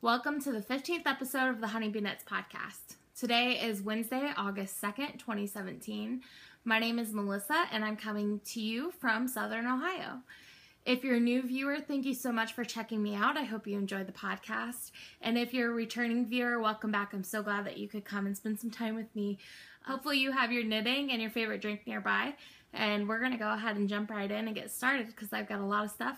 Welcome to the 15th episode of the Honeybee Knits podcast. Today is Wednesday, August 2nd, 2017. My name is Melissa and I'm coming to you from Southern Ohio. If you're a new viewer, thank you so much for checking me out. I hope you enjoyed the podcast. And if you're a returning viewer, welcome back. I'm so glad that you could come and spend some time with me. Hopefully you have your knitting and your favorite drink nearby. And we're going to go ahead and jump right in and get started because I've got a lot of stuff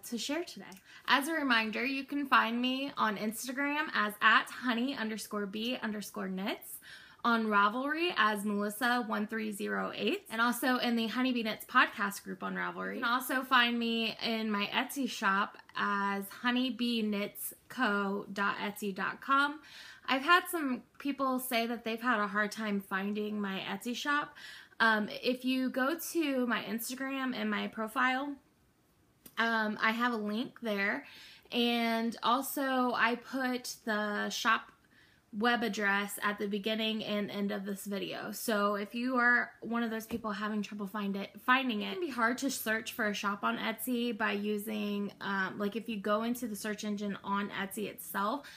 to share today. As a reminder, you can find me on Instagram as @honey_bee_knits, on Ravelry as Melissa1308, and also in the Honeybee Knits podcast group on Ravelry. You can also find me in my Etsy shop as honeybeenknitsco.etsy.com. I've had some people say that they've had a hard time finding my Etsy shop. If you go to my Instagram and my profile, I have a link there, and also I put the shop web address at the beginning and end of this video. So if you are one of those people having trouble finding it, it can be hard to search for a shop on Etsy by using, like if you go into the search engine on Etsy itself,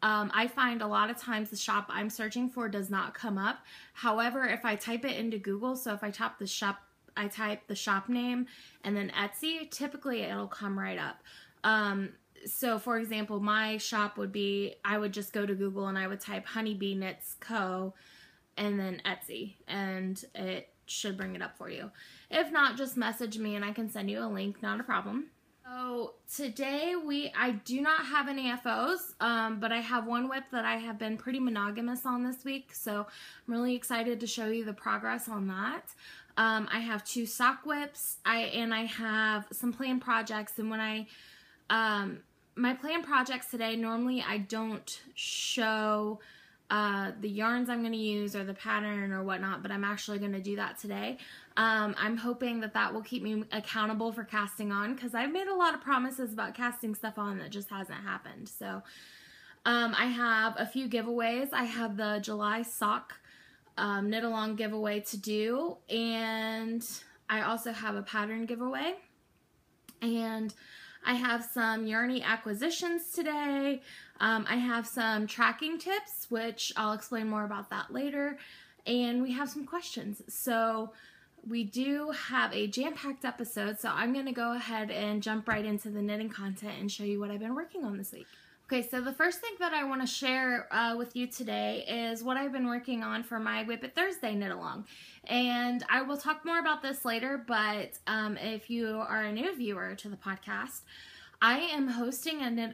I find a lot of times the shop I'm searching for does not come up. However, if I type it into Google, so if I type the shop name and then Etsy, typically it'll come right up. So for example, my shop would be, I would just go to Google and I would type Honeybee Knits Co. and then Etsy, and it should bring it up for you. If not, just message me and I can send you a link, not a problem. So today I do not have any FOs, but I have one whip that I have been pretty monogamous on this week, so I'm really excited to show you the progress on that. I have 2 sock whips, and I have some planned projects, and when my planned projects today, normally I don't show the yarns I'm going to use or the pattern or whatnot, but I'm actually going to do that today. I'm hoping that that will keep me accountable for casting on, because I've made a lot of promises about casting stuff on that just hasn't happened. So I have a few giveaways. I have the July sock knit along giveaway to do, and I also have a pattern giveaway, and I have some yarny acquisitions today. I have some tracking tips, which I'll explain more about that later, and we have some questions. So we do have a jam-packed episode, so I'm going to go ahead and jump right into the knitting content and show you what I've been working on this week. Okay, so the first thing that I want to share with you today is what I've been working on for my Whip It Thursday knit along. And I will talk more about this later, but if you are a new viewer to the podcast, I am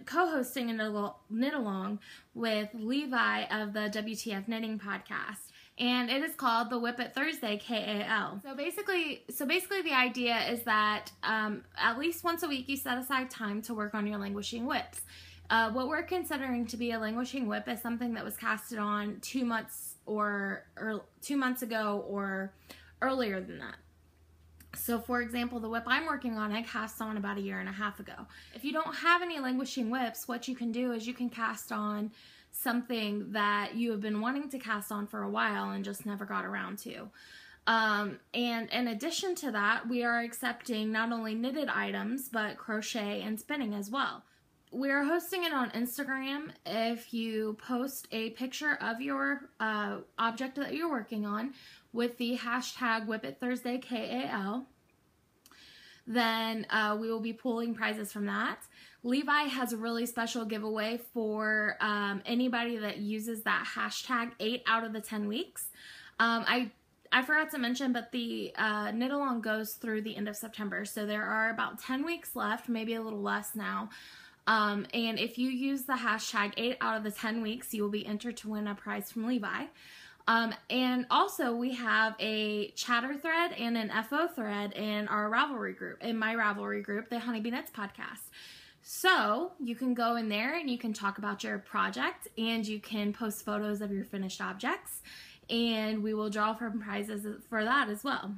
co-hosting a knit along with Levi of the WTF Knitting podcast. And it is called the Whip It Thursday KAL. So basically the idea is that at least once a week you set aside time to work on your languishing whips. What we're considering to be a languishing whip is something that was casted on 2 months or 2 months ago or earlier than that. So for example, the whip I'm working on, I cast on about 1.5 years ago. If you don't have any languishing whips, what you can do is you can cast on something that you have been wanting to cast on for a while and just never got around to. And in addition to that, we are accepting not only knitted items, but crochet and spinning as well. We're hosting it on Instagram. If you post a picture of your object that you're working on with the hashtag WhipItThursdayKAL, then we will be pulling prizes from that. Levi has a really special giveaway for anybody that uses that hashtag 8 out of the 10 weeks. I forgot to mention, but the knit along goes through the end of September, so there are about 10 weeks left, maybe a little less now. And if you use the hashtag 8 out of the 10 weeks, you will be entered to win a prize from Levi. And also we have a chatter thread and an FO thread in our Ravelry group, in my Ravelry group, the Honeybee Knits podcast. So you can go in there and you can talk about your project, and you can post photos of your finished objects, and we will draw from prizes for that as well.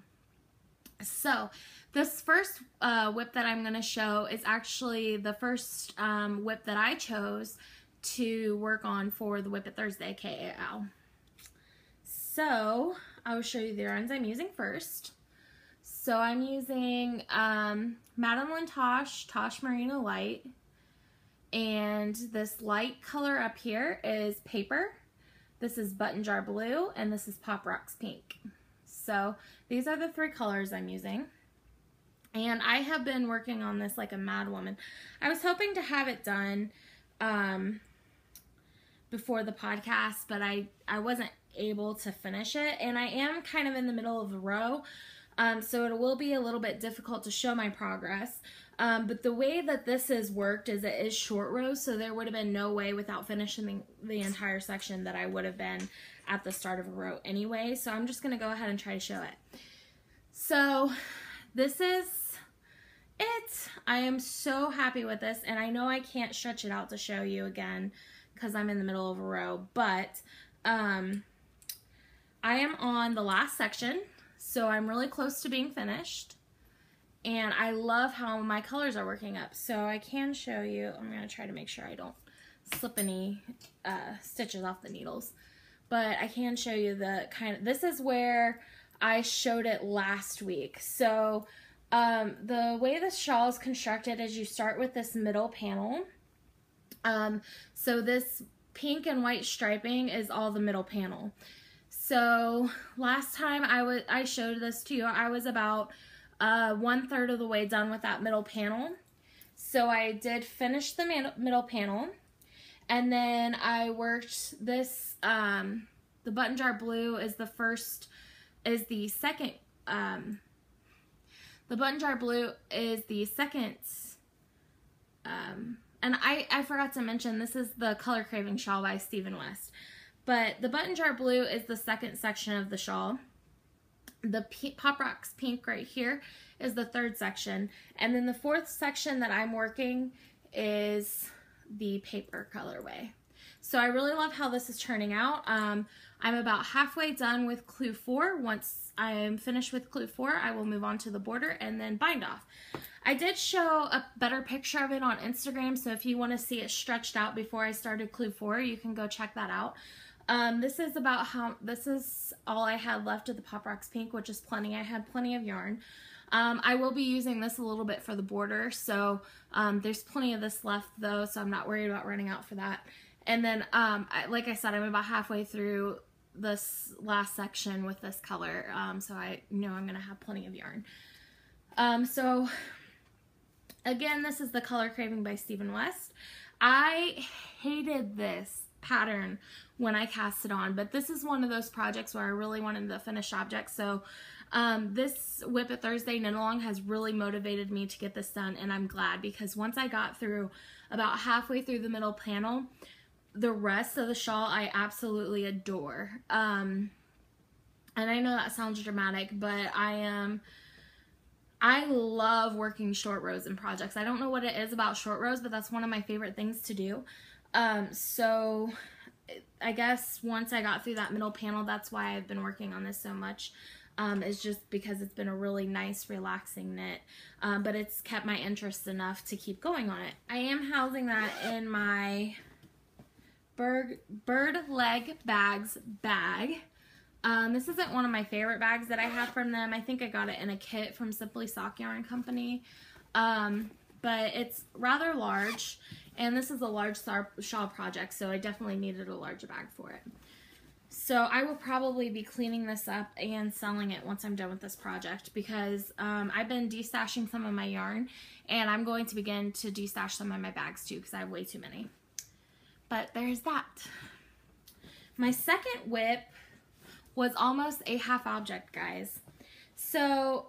So this first whip that I'm going to show is actually the first whip that I chose to work on for the Whip It Thursday KAL. So I will show you the yarns I'm using first. So I'm using Madame Tosh Merino Light, And this light color up here is Paper. This is Button Jar Blue, and this is Pop Rocks Pink. So these are the 3 colors I'm using. And I have been working on this like a mad woman. I was hoping to have it done before the podcast, but I wasn't able to finish it. And I am kind of in the middle of the row, so it will be a little bit difficult to show my progress. But the way that this has worked is it is short rows, so there would have been no way without finishing the entire section that I would have been at the start of a row anyway. So I'm just going to go ahead and try to show it. So this is it. I am so happy with this, and I know I can't stretch it out to show you again because I'm in the middle of a row, but I am on the last section, so I'm really close to being finished, and I love how my colors are working up. So I can show you. I'm going to try to make sure I don't slip any stitches off the needles, but I can show you the kind of, this is where I showed it last week. So the way the shawl is constructed is you start with this middle panel. So this pink and white striping is all the middle panel. So last time I showed this to you, I was about 1/3 of the way done with that middle panel. So I did finish the middle panel, and then I worked this, the Button Jar Blue is the second, the Button Jar Blue is the second, and I forgot to mention, this is the Color Craving Shawl by Stephen West. But the Button Jar Blue is the second section of the shawl. The Pop Rocks Pink right here is the 3rd section. And then the 4th section that I'm working is the Paper colorway. So I really love how this is turning out. I'm about halfway done with Clue 4. Once I am finished with Clue 4, I will move on to the border and then bind off. I did show a better picture of it on Instagram, so if you want to see it stretched out before I started Clue 4, you can go check that out. This is all I had left of the Pop Rocks Pink, which is plenty. I had plenty of yarn. I will be using this a little bit for the border, so there's plenty of this left though, so I'm not worried about running out for that. And then, like I said, I'm about halfway through this last section with this color, so I know I'm going to have plenty of yarn. So again, this is the Color Craving by Stephen West. I hated this pattern when I cast it on, but this is one of those projects where I really wanted the finished object. So this Whip It Thursday knit along has really motivated me to get this done, and I'm glad, because once I got through about halfway through the middle panel, the rest of the shawl I absolutely adore. And I know that sounds dramatic, but I love working short rows in projects. I don't know what it is about short rows, but that's one of my favorite things to do. So I guess once I got through that middle panel, that's why I've been working on this so much. Is just because it's been a really nice, relaxing knit, but it's kept my interest enough to keep going on it. I am housing that in my bird leg bags bag. This isn't one of my favorite bags that I have from them. I think I got it in a kit from Simply Sock Yarn Company, but it's rather large, and this is a large shawl project, so I definitely needed a larger bag for it. So I will probably be cleaning this up and selling it once I'm done with this project, because I've been destashing some of my yarn, and I'm going to begin to destash some of my bags too, because I have way too many. But there's that. My second whip was almost a half object, guys. So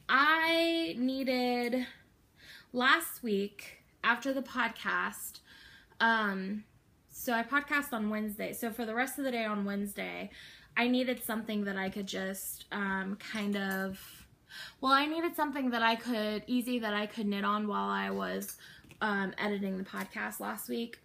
I needed, last week after the podcast, so I podcast on Wednesday. So for the rest of the day on Wednesday, I needed something that I could just I needed something that I could, easy that I could knit on while I was editing the podcast last week.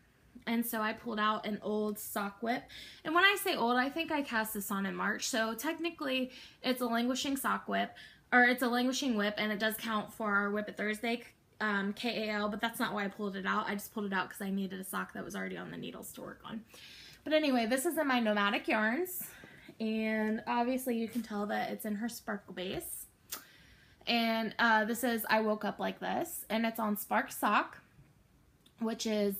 And so I pulled out an old sock whip. And when I say old, I think I cast this on in March. So technically it's a languishing sock whip, or it's a languishing whip, and it does count for our Whip It Thursday KAL, but that's not why I pulled it out. I just pulled it out because I needed a sock that was already on the needles to work on. But anyway, this is in my Nomadic Yarns, and obviously you can tell that it's in her sparkle base. And this is I Woke Up Like This, and it's on Spark Sock, which is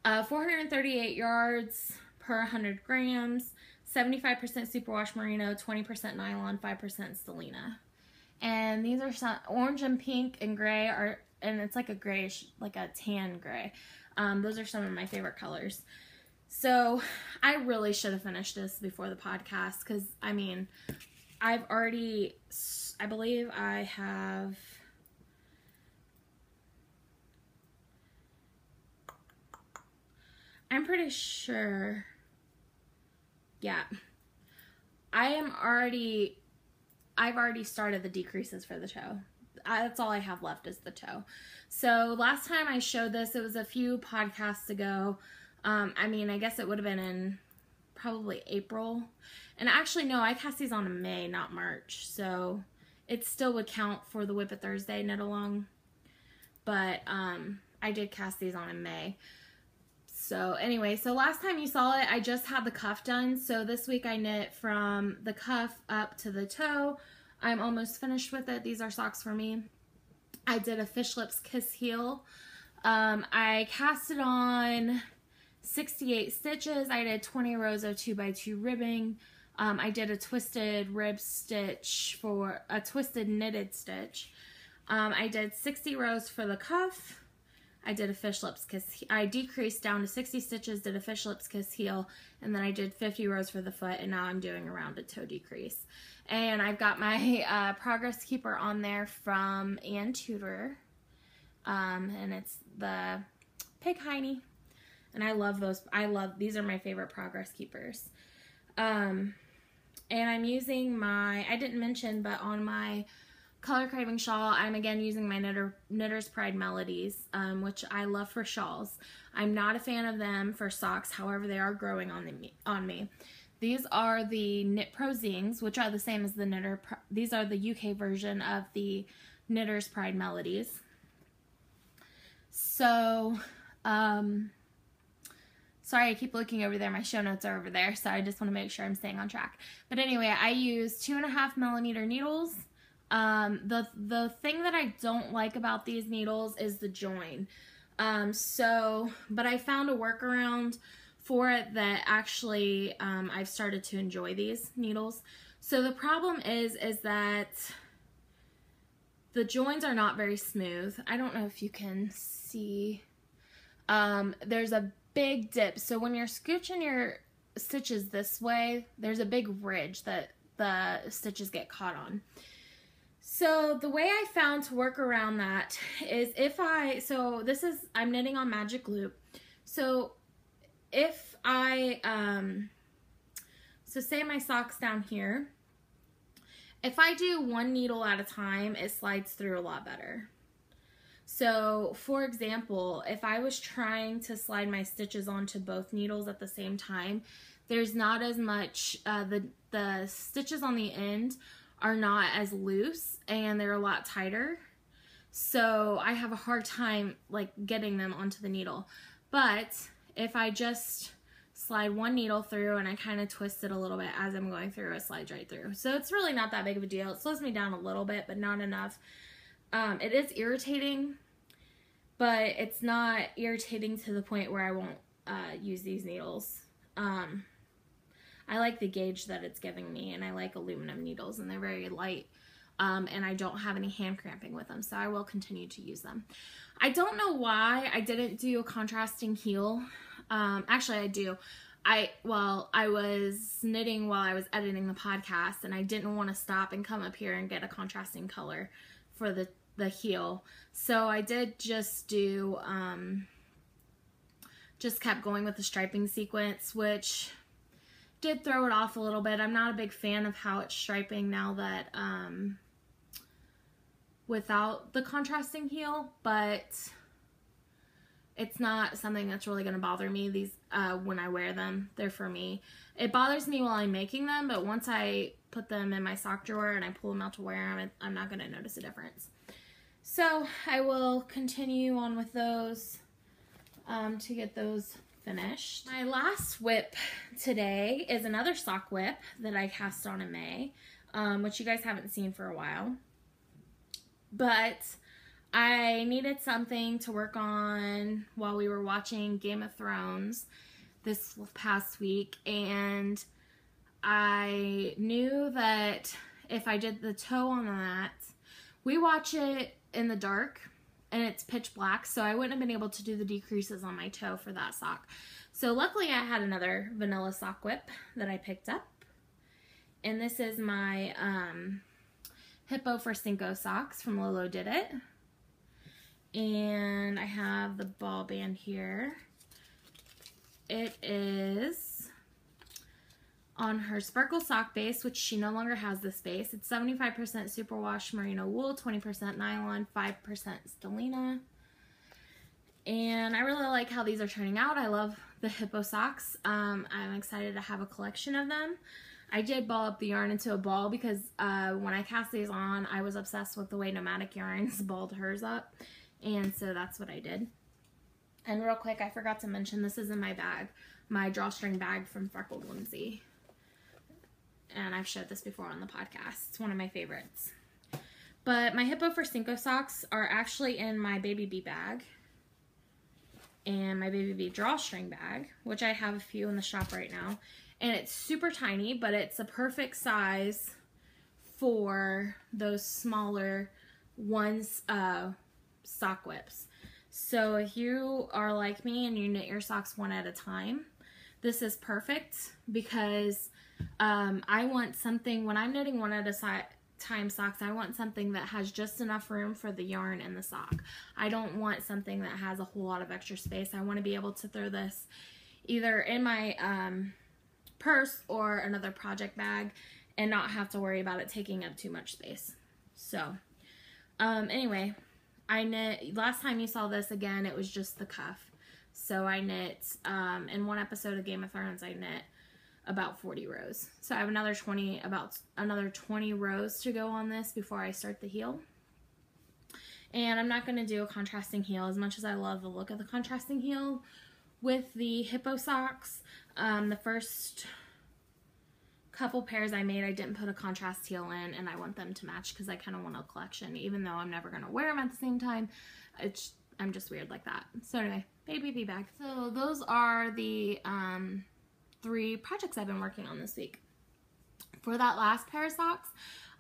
438 yards per 100 grams, 75% superwash merino, 20% nylon, 5% stellina. And these are some orange and pink and gray and it's like a grayish, like a tan gray. Those are some of my favorite colors. So I really should have finished this before the podcast, because I mean, I believe I have, I'm pretty sure, yeah, I've already started the decreases for the toe. That's all I have left is the toe. So last time I showed this, it was a few podcasts ago. I mean, I guess it would have been in probably April. And actually, no, I cast these on in May, not March. So it still would count for the Whip It Thursday knit along. But I did cast these on in May. So anyway, so last time you saw it, I just had the cuff done. So this week I knit from the cuff up to the toe. I'm almost finished with it. These are socks for me. I did a Fish Lips Kiss heel. I cast it on 68 stitches. I did 20 rows of 2x2 ribbing. I did a twisted rib stitch for a twisted knitted stitch. I did 60 rows for the cuff. I did a Fish Lips Kiss. I decreased down to 60 stitches, did a Fish Lips Kiss heel, and then I did 50 rows for the foot, and now I'm doing a rounded toe decrease. And I've got my Progress Keeper on there from Ann Tudor, and it's the Pig Hiney, and I love those. These are my favorite Progress Keepers. And I'm using my, I didn't mention, but on my Color Craving shawl, I'm again using my Knitter's Pride Melodies, which I love for shawls. I'm not a fan of them for socks, however they are growing on me. These are the Knit Pro Zings, which are the same as the these are the UK version of the Knitter's Pride Melodies. So, sorry, I keep looking over there. My show notes are over there, so I just want to make sure I'm staying on track. But anyway, I use 2.5mm needles. The thing that I don't like about these needles is the join. But I found a workaround for it that actually, I've started to enjoy these needles. So the problem is that the joins are not very smooth. I don't know if you can see. There's a big dip. So when you're scooching your stitches this way, there's a big ridge that the stitches get caught on. So the way I found to work around that is I'm knitting on Magic Loop. So if so say my sock's down here, if I do one needle at a time, it slides through a lot better. So for example, if I was trying to slide my stitches onto both needles at the same time, there's not as much, the stitches on the end are not as loose and they're a lot tighter. So I have a hard time like getting them onto the needle. But if I just slide one needle through and I kind of twist it a little bit as I'm going through, it slides right through. So it's really not that big of a deal. It slows me down a little bit, but not enough. It is irritating, but it's not irritating to the point where I won't use these needles. I like the gauge that it's giving me, and I like aluminum needles, and they're very light, and I don't have any hand cramping with them, so I will continue to use them. I don't know why I didn't do a contrasting heel. Actually, I do. I was knitting while I was editing the podcast, and I didn't want to stop and come up here and get a contrasting color for the heel. So I did just do, just kept going with the striping sequence, which did throw it off a little bit. I'm not a big fan of how it's striping now that, without the contrasting heel, but it's not something that's really going to bother me. These, when I wear them, they're for me. It bothers me while I'm making them, but once I put them in my sock drawer and I pull them out to wear them, I'm not going to notice a difference. So I will continue on with those to get those finished. My last whip today is another sock whip that I cast on in May, which you guys haven't seen for a while. But I needed something to work on while we were watching Game of Thrones this past week, and I knew that if I did the toe on that, we watch it in the dark and it's pitch black, so I wouldn't have been able to do the decreases on my toe for that sock. So luckily I had another vanilla sock whip that I picked up, and this is my Hippo for Cinco socks from Lolo Did It. And I have the ball band here. It is on her sparkle sock base, which she no longer has this base. It's 75% superwash merino wool, 20% nylon, 5% stellina. And I really like how these are turning out. I love the Hippo socks. I'm excited to have a collection of them. I did ball up the yarn into a ball because when I cast these on, I was obsessed with the way Nomadic Yarns balled hers up. And so that's what I did. And real quick, I forgot to mention, this is in my bag, my drawstring bag from Freckled Whimsy. And I've showed this before on the podcast. It's one of my favorites. But my Hippo for Cinco socks are actually in my Baby Bee bag and my Baby Bee drawstring bag, which I have a few in the shop right now. And it's super tiny, but it's a perfect size for those smaller ones, sock whips. So if you are like me and you knit your socks one at a time, this is perfect because I want something, when I'm knitting one at a time socks, I want something that has just enough room for the yarn in the sock. I don't want something that has a whole lot of extra space. I want to be able to throw this either in my purse or another project bag and not have to worry about it taking up too much space. So anyway, I knit, last time you saw this, again, it was just the cuff. So I knit, in one episode of Game of Thrones, I knit about 40 rows. So I have another 20 rows to go on this before I start the heel. And I'm not going to do a contrasting heel, as much as I love the look of the contrasting heel with the Hippo socks. The first couple pairs I made, I didn't put a contrast heel in, and I want them to match because I kind of want a collection, even though I'm never going to wear them at the same time. I'm just weird like that. So anyway, Baby Bee bag. So those are the 3 projects I've been working on this week. For that last pair of socks,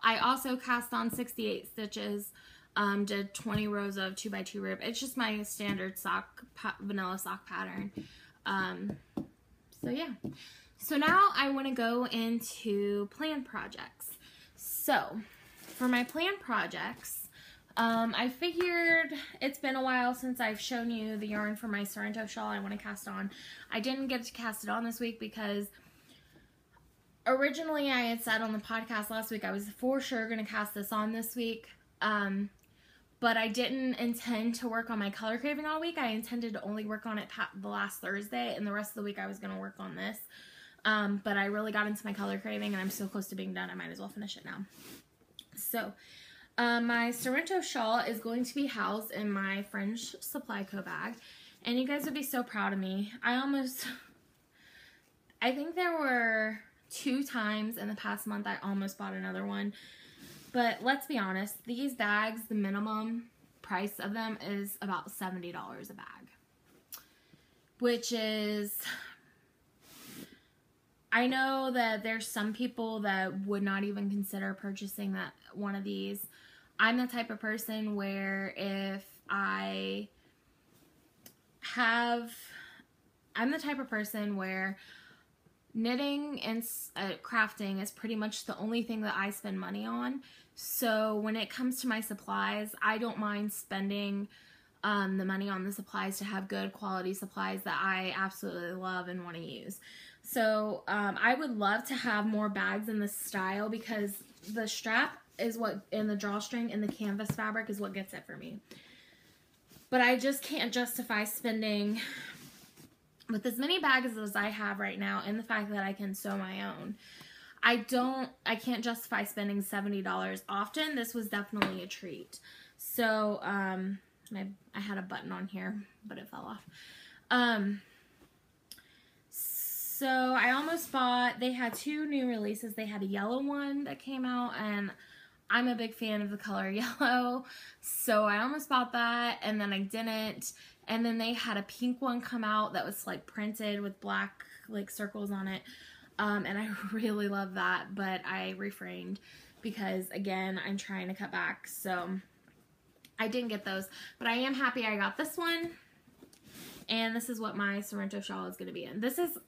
I also cast on 68 stitches, did 20 rows of 2x2 rib. It's just my standard sock, vanilla sock pattern. So yeah. So now I want to go into planned projects. So for my planned projects, I figured it's been a while since I've shown you the yarn for my Sorrento shawl I want to cast on. I didn't get to cast it on this week because originally I had said on the podcast last week I was for sure going to cast this on this week. But I didn't intend to work on my color craving all week. I intended to only work on it the last Thursday, and the rest of the week I was going to work on this. But I really got into my color craving, and I'm so close to being done, I might as well finish it now. So, my Sorrento shawl is going to be housed in my Fringe Supply Co. bag, and you guys would be so proud of me. I think there were 2 times in the past month I almost bought another one. But let's be honest, these bags, the minimum price of them is about $70 a bag. Which is, I know that there's some people that would not even consider purchasing one of these. I'm the type of person where knitting and crafting is pretty much the only thing that I spend money on. So when it comes to my supplies, I don't mind spending the money on the supplies to have good quality supplies that I absolutely love and want to use. So I would love to have more bags in this style because the strap is and the drawstring and the canvas fabric is what gets it for me. But I just can't justify spending, with as many bags as I have right now and the fact that I can sew my own, I can't justify spending $70 often. This was definitely a treat. So, I had a button on here, but it fell off. So I almost bought, they had 2 new releases. They had a yellow one that came out, and I'm a big fan of the color yellow, so I almost bought that, and then I didn't. And then they had a pink one come out that was like printed with black like circles on it, and I really love that, but I refrained because, again, I'm trying to cut back, so I didn't get those. But I am happy I got this one, and this is what my Sorrento shawl is going to be in. This is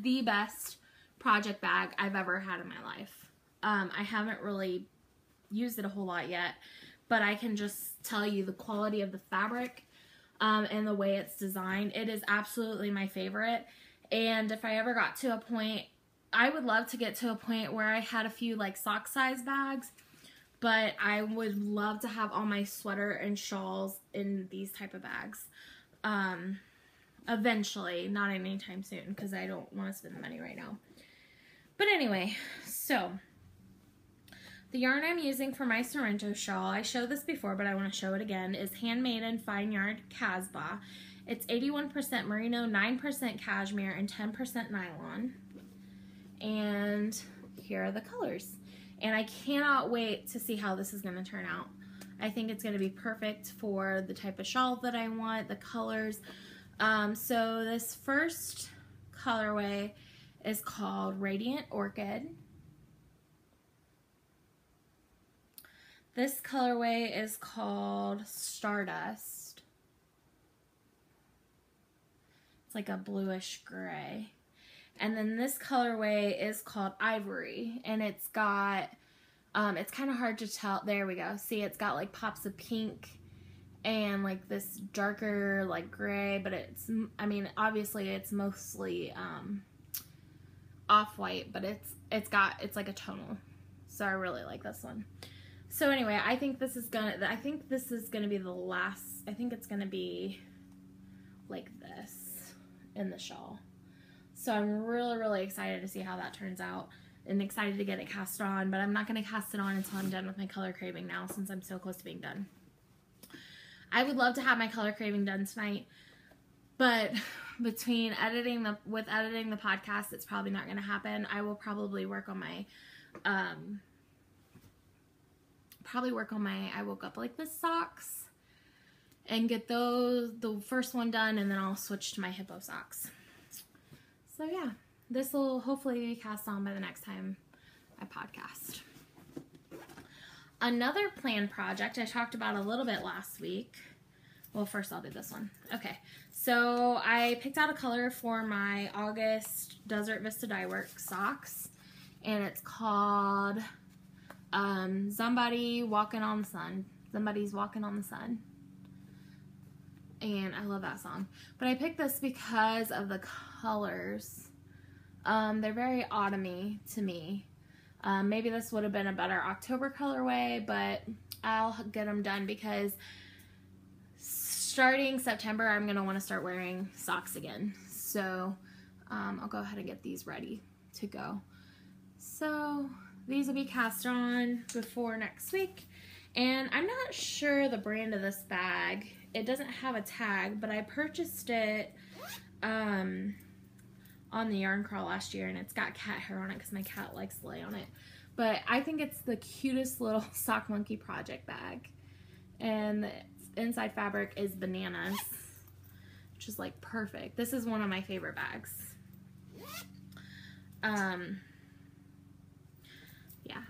the best project bag I've ever had in my life. I haven't really used it a whole lot yet, but I can just tell you the quality of the fabric and the way it's designed. It is absolutely my favorite. And if I ever got to a point, I would love to get to a point where I had a few like sock size bags, but I would love to have all my sweater and shawls in these type of bags. Eventually, not anytime soon, because I don't want to spend the money right now. But anyway, so the yarn I'm using for my Sorrento shawl, I showed this before, but I want to show it again, is Handmade in Fine Yarn Casbah. It's 81% merino, 9% cashmere, and 10% nylon. And here are the colors. And I cannot wait to see how this is going to turn out. I think it's going to be perfect for the type of shawl that I want, the colors. So this first colorway is called Radiant Orchid. This colorway is called Stardust. It's like a bluish gray. And then this colorway is called Ivory, and it's got, it's kind of hard to tell. There we go. See, it's got like pops of pink and like this darker like gray, but it's, I mean, obviously it's mostly off-white, but it's like a tonal. So I really like this one. So anyway, I think this is gonna be the last. I think it's gonna be like this in the shawl. So I'm really, really excited to see how that turns out, and excited to get it cast on, but I'm not gonna cast it on until I'm done with my color craving now, since I'm so close to being done. I would love to have my color craving done tonight, but between editing the podcast, it's probably not gonna happen. I will probably work on my I woke up like this socks and get the first one done, and then I'll switch to my hippo socks. So yeah, this will hopefully be cast on by the next time I podcast. Another planned project I talked about a little bit last week. Well, first I'll do this one. Okay, so I picked out a color for my August Desert Vista Dye Work socks, and it's called Somebody's Walking on the Sun. And I love that song. But I picked this because of the colors. They're very autumny to me. Maybe this would have been a better October colorway, but I'll get them done because starting September, I'm going to want to start wearing socks again. So I'll go ahead and get these ready to go. So these will be cast on before next week. And I'm not sure the brand of this bag. It doesn't have a tag, but I purchased it on the Yarn Crawl last year, and it's got cat hair on it because my cat likes to lay on it. But I think it's the cutest little Sock Monkey project bag. And the inside fabric is bananas, which is like perfect. This is one of my favorite bags. Yeah.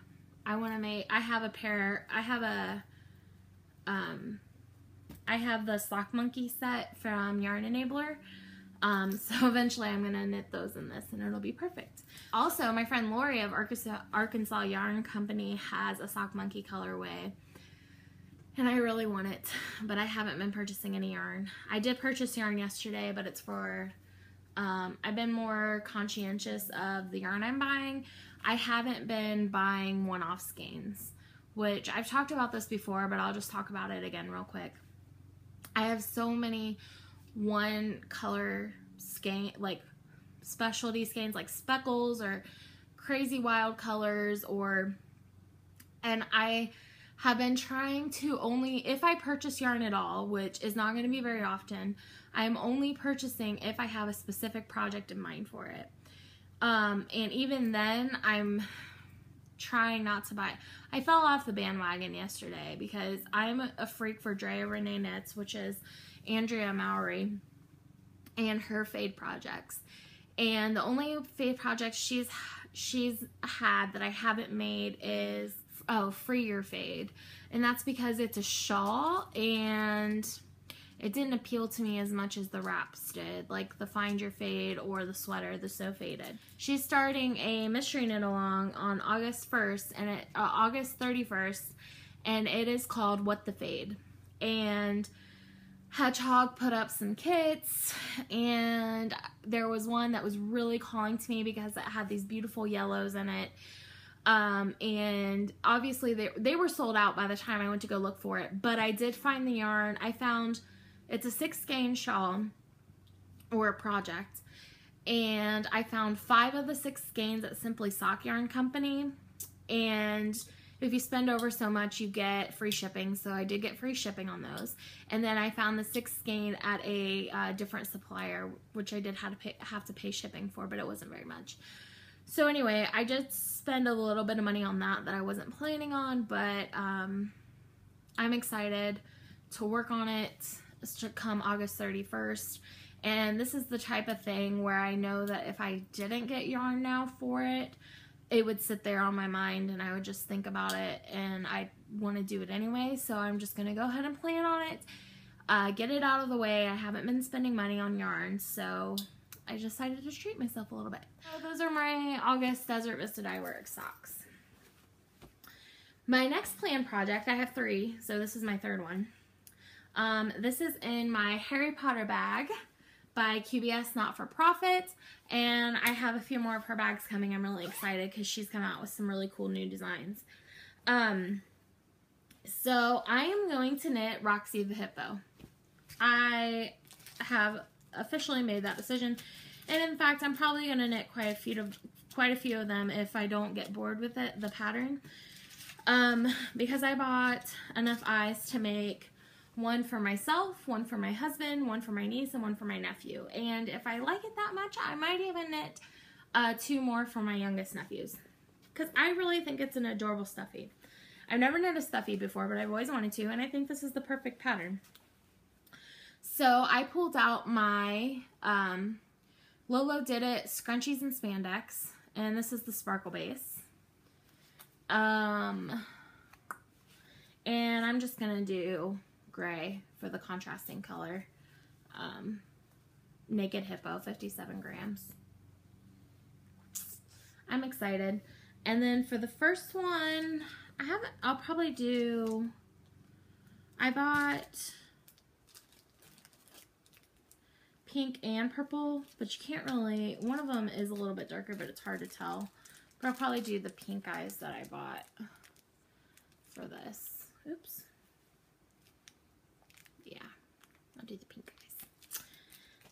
I have the Sock Monkey set from Yarn Enabler. So eventually I'm going to knit those in this, and it'll be perfect. Also, my friend Lori of Arkansas Yarn Company has a Sock Monkey colorway, and I really want it, but I haven't been purchasing any yarn. I did purchase yarn yesterday, but it's for, I've been more conscientious of the yarn I'm buying. I haven't been buying one-off skeins, which I've talked about this before, but I'll just talk about it again real quick. I have so many one color skein, like specialty skeins, like speckles or crazy wild colors, and I have been trying to only, if I purchase yarn at all, which is not going to be very often, I'm only purchasing if I have a specific project in mind for it. And even then, trying not to buy. I fell off the bandwagon yesterday because I'm a freak for Drea Renee Knits, which is Andrea Mowry and her fade projects. And the only fade project she's had that I haven't made is Free Your Fade. And that's because it's a shawl and it didn't appeal to me as much as the wraps did, like the Find Your Fade or the sweater, the So Faded. She's starting a mystery knit along on August 1st and August 31st, and it is called What the Fade. And Hedgehog put up some kits, and there was one that was really calling to me because it had these beautiful yellows in it. And obviously they were sold out by the time I went to go look for it, but I did find the yarn. I found it's a 6 skein shawl or a project, and I found 5 of the 6 skeins at Simply Sock Yarn Company, and if you spend over so much you get free shipping, so I did get free shipping on those. And then I found the 6 skein at a different supplier, which I did have to pay shipping for, but it wasn't very much. So anyway, I did spend a little bit of money on that I wasn't planning on, but I'm excited to work on it. It's to come August 31st. And this is the type of thing where I know that if I didn't get yarn now for it, it would sit there on my mind and I would just think about it, and I want to do it anyway. So I'm just going to go ahead and plan on it, get it out of the way. I haven't been spending money on yarn, so I decided to treat myself a little bit. So those are my August Desert Vista Dye Work socks. My next planned project, I have 3, so this is my 3rd one. This is in my Harry Potter bag by QBS Not For Profit, and I have a few more of her bags coming. I'm really excited because she's come out with some really cool new designs. So I am going to knit Roxy the Hippo. I have officially made that decision, and in fact I'm probably going to knit quite a few of them if I don't get bored with the pattern, because I bought enough eyes to make one for myself, one for my husband, one for my niece, and one for my nephew. And if I like it that much, I might even knit 2 more for my youngest nephews, because I really think it's an adorable stuffy. I've never knit a stuffy before, but I've always wanted to, and I think this is the perfect pattern. So I pulled out my Lolo Did It Scrunchies and Spandex, and this is the sparkle base. And I'm just going to do gray for the contrasting color. Naked Hippo, 57 grams. I'm excited. And then for the first one, I'll probably do, I bought pink and purple, but you can't really, one of them is a little bit darker, but it's hard to tell. But I'll probably do the pink eyes that I bought for this. Oops. Yeah, I'll do the pink eyes.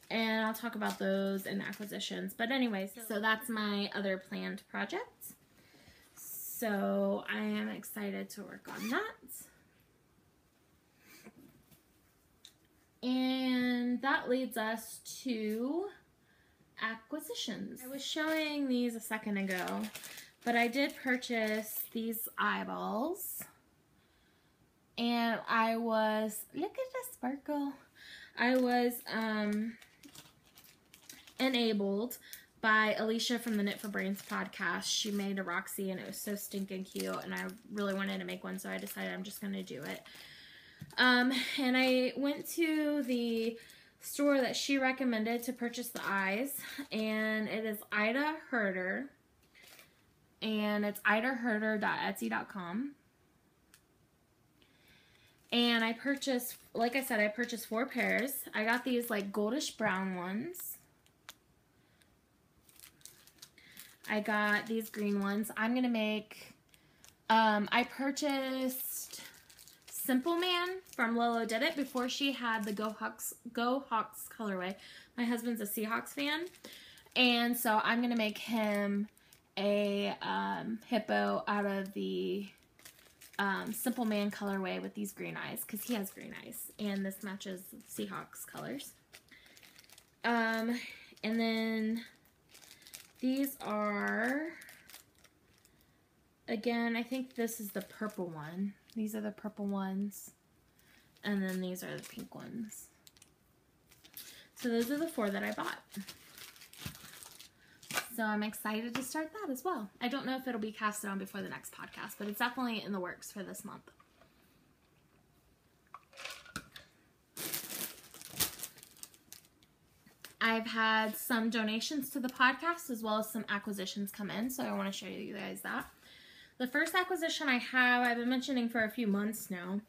And I'll talk about those in acquisitions. But anyway, so that's my other planned project. So I am excited to work on that. And that leads us to acquisitions. I was showing these a second ago, but I did purchase these eyeballs. And I was, look at the sparkle. I was enabled by Alicia from the Knit for Brains podcast. She made a Roxy and it was so stinking cute, and I really wanted to make one, so I decided I'm just going to do it. And I went to the store that she recommended to purchase the eyes, and it is Ida Herder, and it's idaherder.etsy.com. And I purchased, like I said, I purchased 4 pairs. I got these like goldish brown ones. I got these green ones. I'm going to make, I purchased Simple Man from Lolo Did It before she had the Go Hawks colorway. My husband's a Seahawks fan, and so I'm going to make him a hippo out of the Simple Man colorway with these green eyes, because he has green eyes, and this matches Seahawks colors. And then these are, again, I think this is the purple one. These are the purple ones. And then these are the pink ones. So those are the 4 that I bought. So I'm excited to start that as well. I don't know if it'll be casted on before the next podcast, but it's definitely in the works for this month. I've had some donations to the podcast as well as some acquisitions come in, so I want to show you guys that. The first acquisition I have, I've been mentioning for a few months now,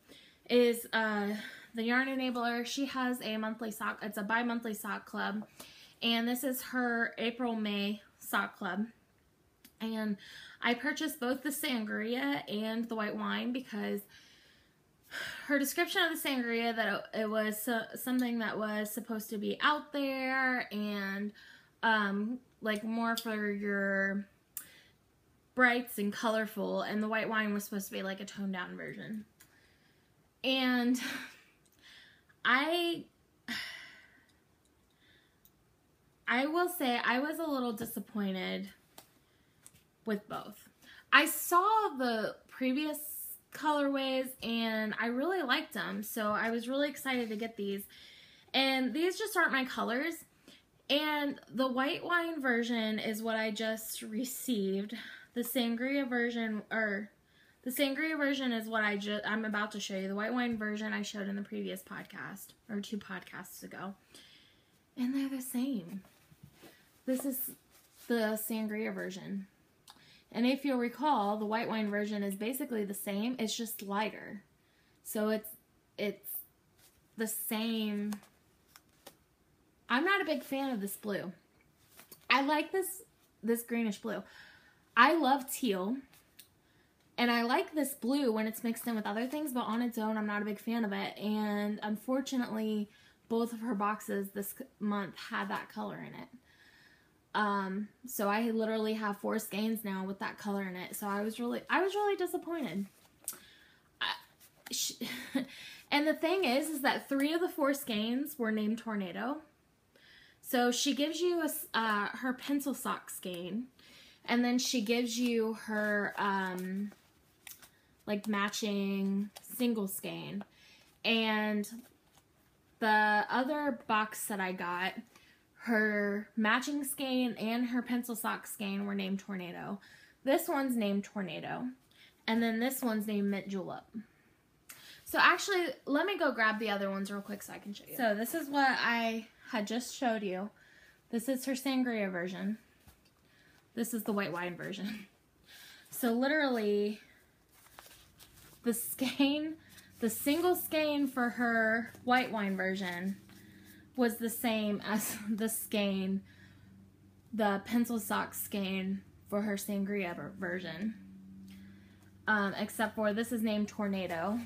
is the Yarn Enabler. She has a monthly sock, it's a bi-monthly sock club, and this is her April-May sock club. And I purchased both the sangria and the white wine because her description of the sangria, that it was something that was supposed to be out there and like more for your brights and colorful, and the white wine was supposed to be like a toned down version. And I will say I was a little disappointed with both. I saw the previous colorways and I really liked them, so I was really excited to get these. And these just aren't my colors. And the white wine version is what I just received. The sangria version, is what I'm about to show you. The white wine version I showed in the previous podcast, or 2 podcasts ago. And they're the same. This is the sangria version. And if you'll recall, the white wine version is basically the same. It's just lighter. So it's the same. I'm not a big fan of this blue. I like this greenish blue. I love teal. And I like this blue when it's mixed in with other things, but on its own, I'm not a big fan of it. And unfortunately, both of her boxes this month had that color in it. So I literally have 4 skeins now with that color in it. So I was really disappointed. And the thing is that 3 of the 4 skeins were named Tornado. So she gives you her pencil sock skein, and then she gives you her like matching single skein. And the other box that I got, her matching skein and her pencil sock skein were named Tornado. This one's named Tornado. And then this one's named Mint Julep. So actually, let me go grab the other ones real quick so I can show you. So this is what I had just showed you. This is her sangria version. This is the white wine version. So literally, the single skein for her white wine version was the same as the skein, the pencil sock skein for her sangria version. Except for this is named Tornado.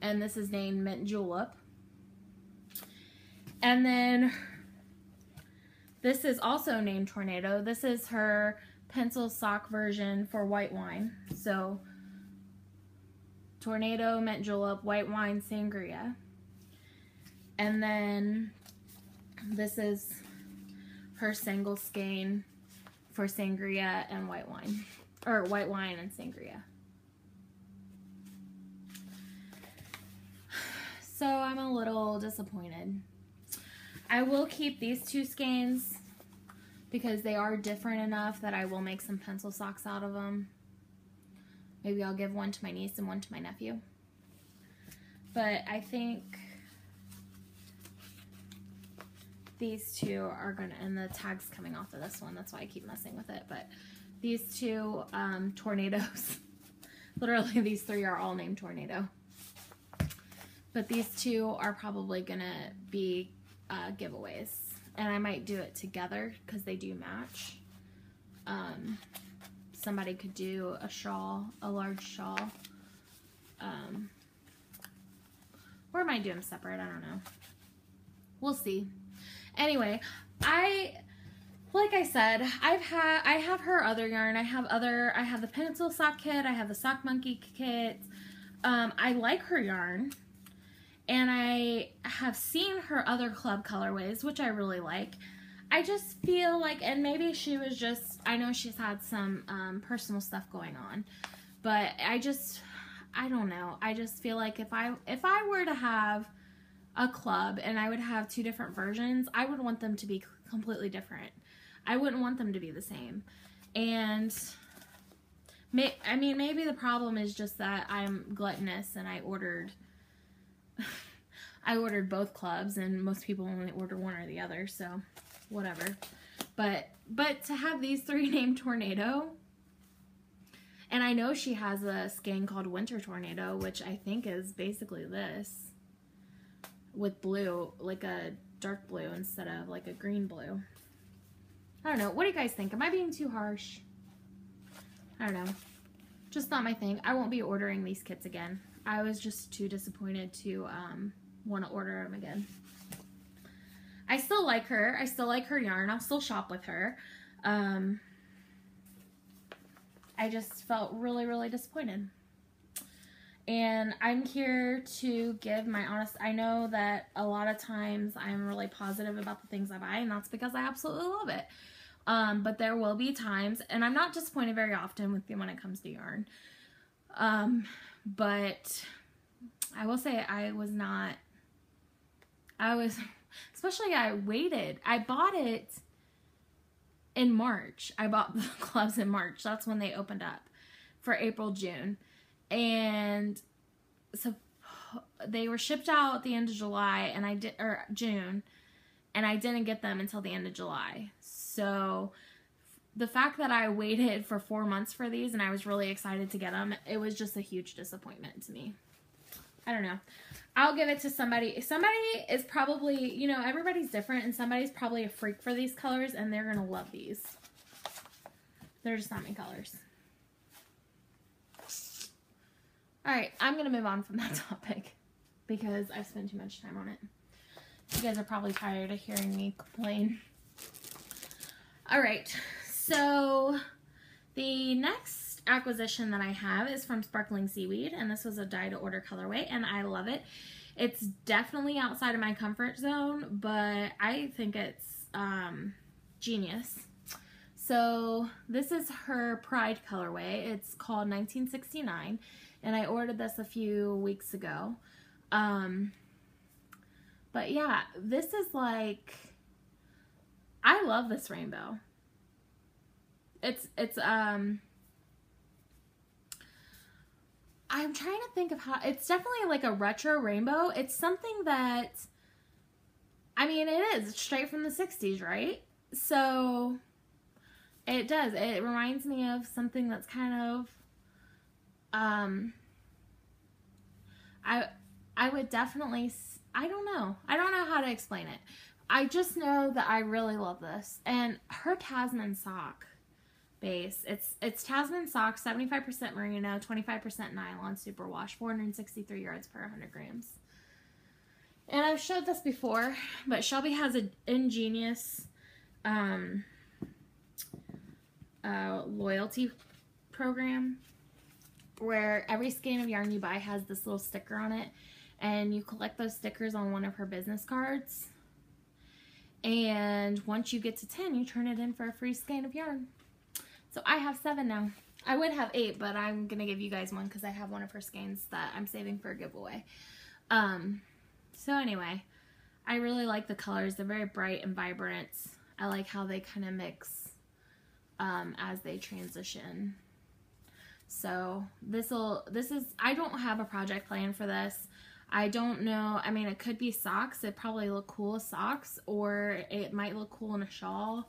And this is named Mint Julep. And then this is also named Tornado. This is her pencil sock version for white wine. So Tornado, Mint Julep, white wine, sangria. And then this is her single skein for sangria and white wine. Or white wine and sangria. So I'm a little disappointed. I will keep these 2 skeins because they are different enough that I will make some pencil socks out of them. Maybe I'll give one to my niece and one to my nephew. But I think these 2 are gonna, and the tag's coming off of this one, that's why I keep messing with it. But these 2 tornadoes, literally these 3 are all named Tornado. But these 2 are probably gonna be giveaways. And I might do it together because they do match. Somebody could do a shawl, a large shawl. Or I might do them separate, I don't know. We'll see. Anyway, like I said, I have her other yarn. I have the pencil sock kit, I have the sock monkey kit. I like her yarn. And I have seen her other club colorways, which I really like. I just feel like, and maybe she was just, I know she's had some personal stuff going on, but I don't know. I just feel like if I were to have a club and I would have 2 different versions, I would want them to be completely different. I wouldn't want them to be the same. And I mean, maybe the problem is just that I'm gluttonous and I ordered both clubs, and most people only order one or the other, so whatever. But to have these 3 named Tornado, and I know she has a skein called Winter Tornado, which I think is basically this, with blue, like a dark blue instead of like a green blue. I don't know. What do you guys think? Am I being too harsh? I don't know. Just not my thing. I won't be ordering these kits again. I was just too disappointed to want to order them again. I still like her. I still like her yarn. I'll still shop with her. I just felt really, really disappointed. And I'm here to give my honest... I know that a lot of times I'm really positive about the things I buy, and that's because I absolutely love it. But there will be times, and I'm not disappointed very often with when it comes to yarn. But I will say especially I waited. I bought it in March. I bought the gloves in March. That's when they opened up for April, June. And so they were shipped out at the end of July, or June, and I didn't get them until the end of July. So the fact that I waited for 4 months for these and I was really excited to get them, it was just a huge disappointment to me. I don't know. I'll give it to somebody. Somebody is probably, you know, everybody's different, and somebody's probably a freak for these colors, and they're going to love these. They're just not my colors. Alright, I'm going to move on from that topic because I've spent too much time on it. You guys are probably tired of hearing me complain. Alright, so the next acquisition that I have is from Sparkling Seaweed, and this was a dye-to-order colorway, and I love it. It's definitely outside of my comfort zone, but I think it's genius. So this is her Pride colorway. It's called 1969, and I ordered this a few weeks ago. But yeah, this is like, I love this rainbow. I'm trying to think of how, it's definitely like a retro rainbow. It's something that, I mean, it is. It's straight from the 60s, right? So it does. It reminds me of something that's kind of, I would definitely, I don't know how to explain it. I just know that I really love this. And her Tasman sock base, it's Tasman sock, 75% merino, 25% nylon superwash, 463 yards per 100 grams. And I've showed this before, but Shelby has an ingenious loyalty program where every skein of yarn you buy has this little sticker on it, and you collect those stickers on one of her business cards, and once you get to 10, you turn it in for a free skein of yarn. So I have 7 now. I would have 8, but I'm gonna give you guys one because I have one of her skeins that I'm saving for a giveaway. So anyway, I really like the colors. They're very bright and vibrant. I like how they kind of mix as they transition. So I don't have a project plan for this. I don't know. I mean, it could be socks. It'd probably look cool as socks, or it might look cool in a shawl.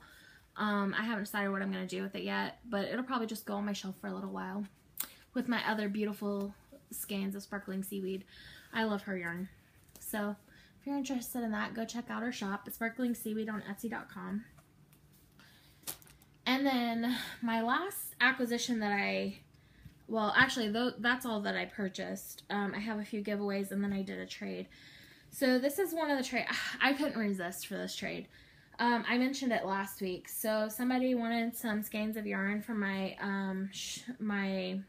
I haven't decided what I'm going to do with it yet, but it'll probably just go on my shelf for a little while with my other beautiful skeins of Sparkling Seaweed. I love her yarn. So if you're interested in that, go check out her shop. It's Sparkling Seaweed on Etsy.com. And then my last acquisition that well, actually, that's all that I purchased. I have a few giveaways, and then I did a trade. So this is one of the trade. I couldn't resist for this trade. I mentioned it last week. So somebody wanted some skeins of yarn from my my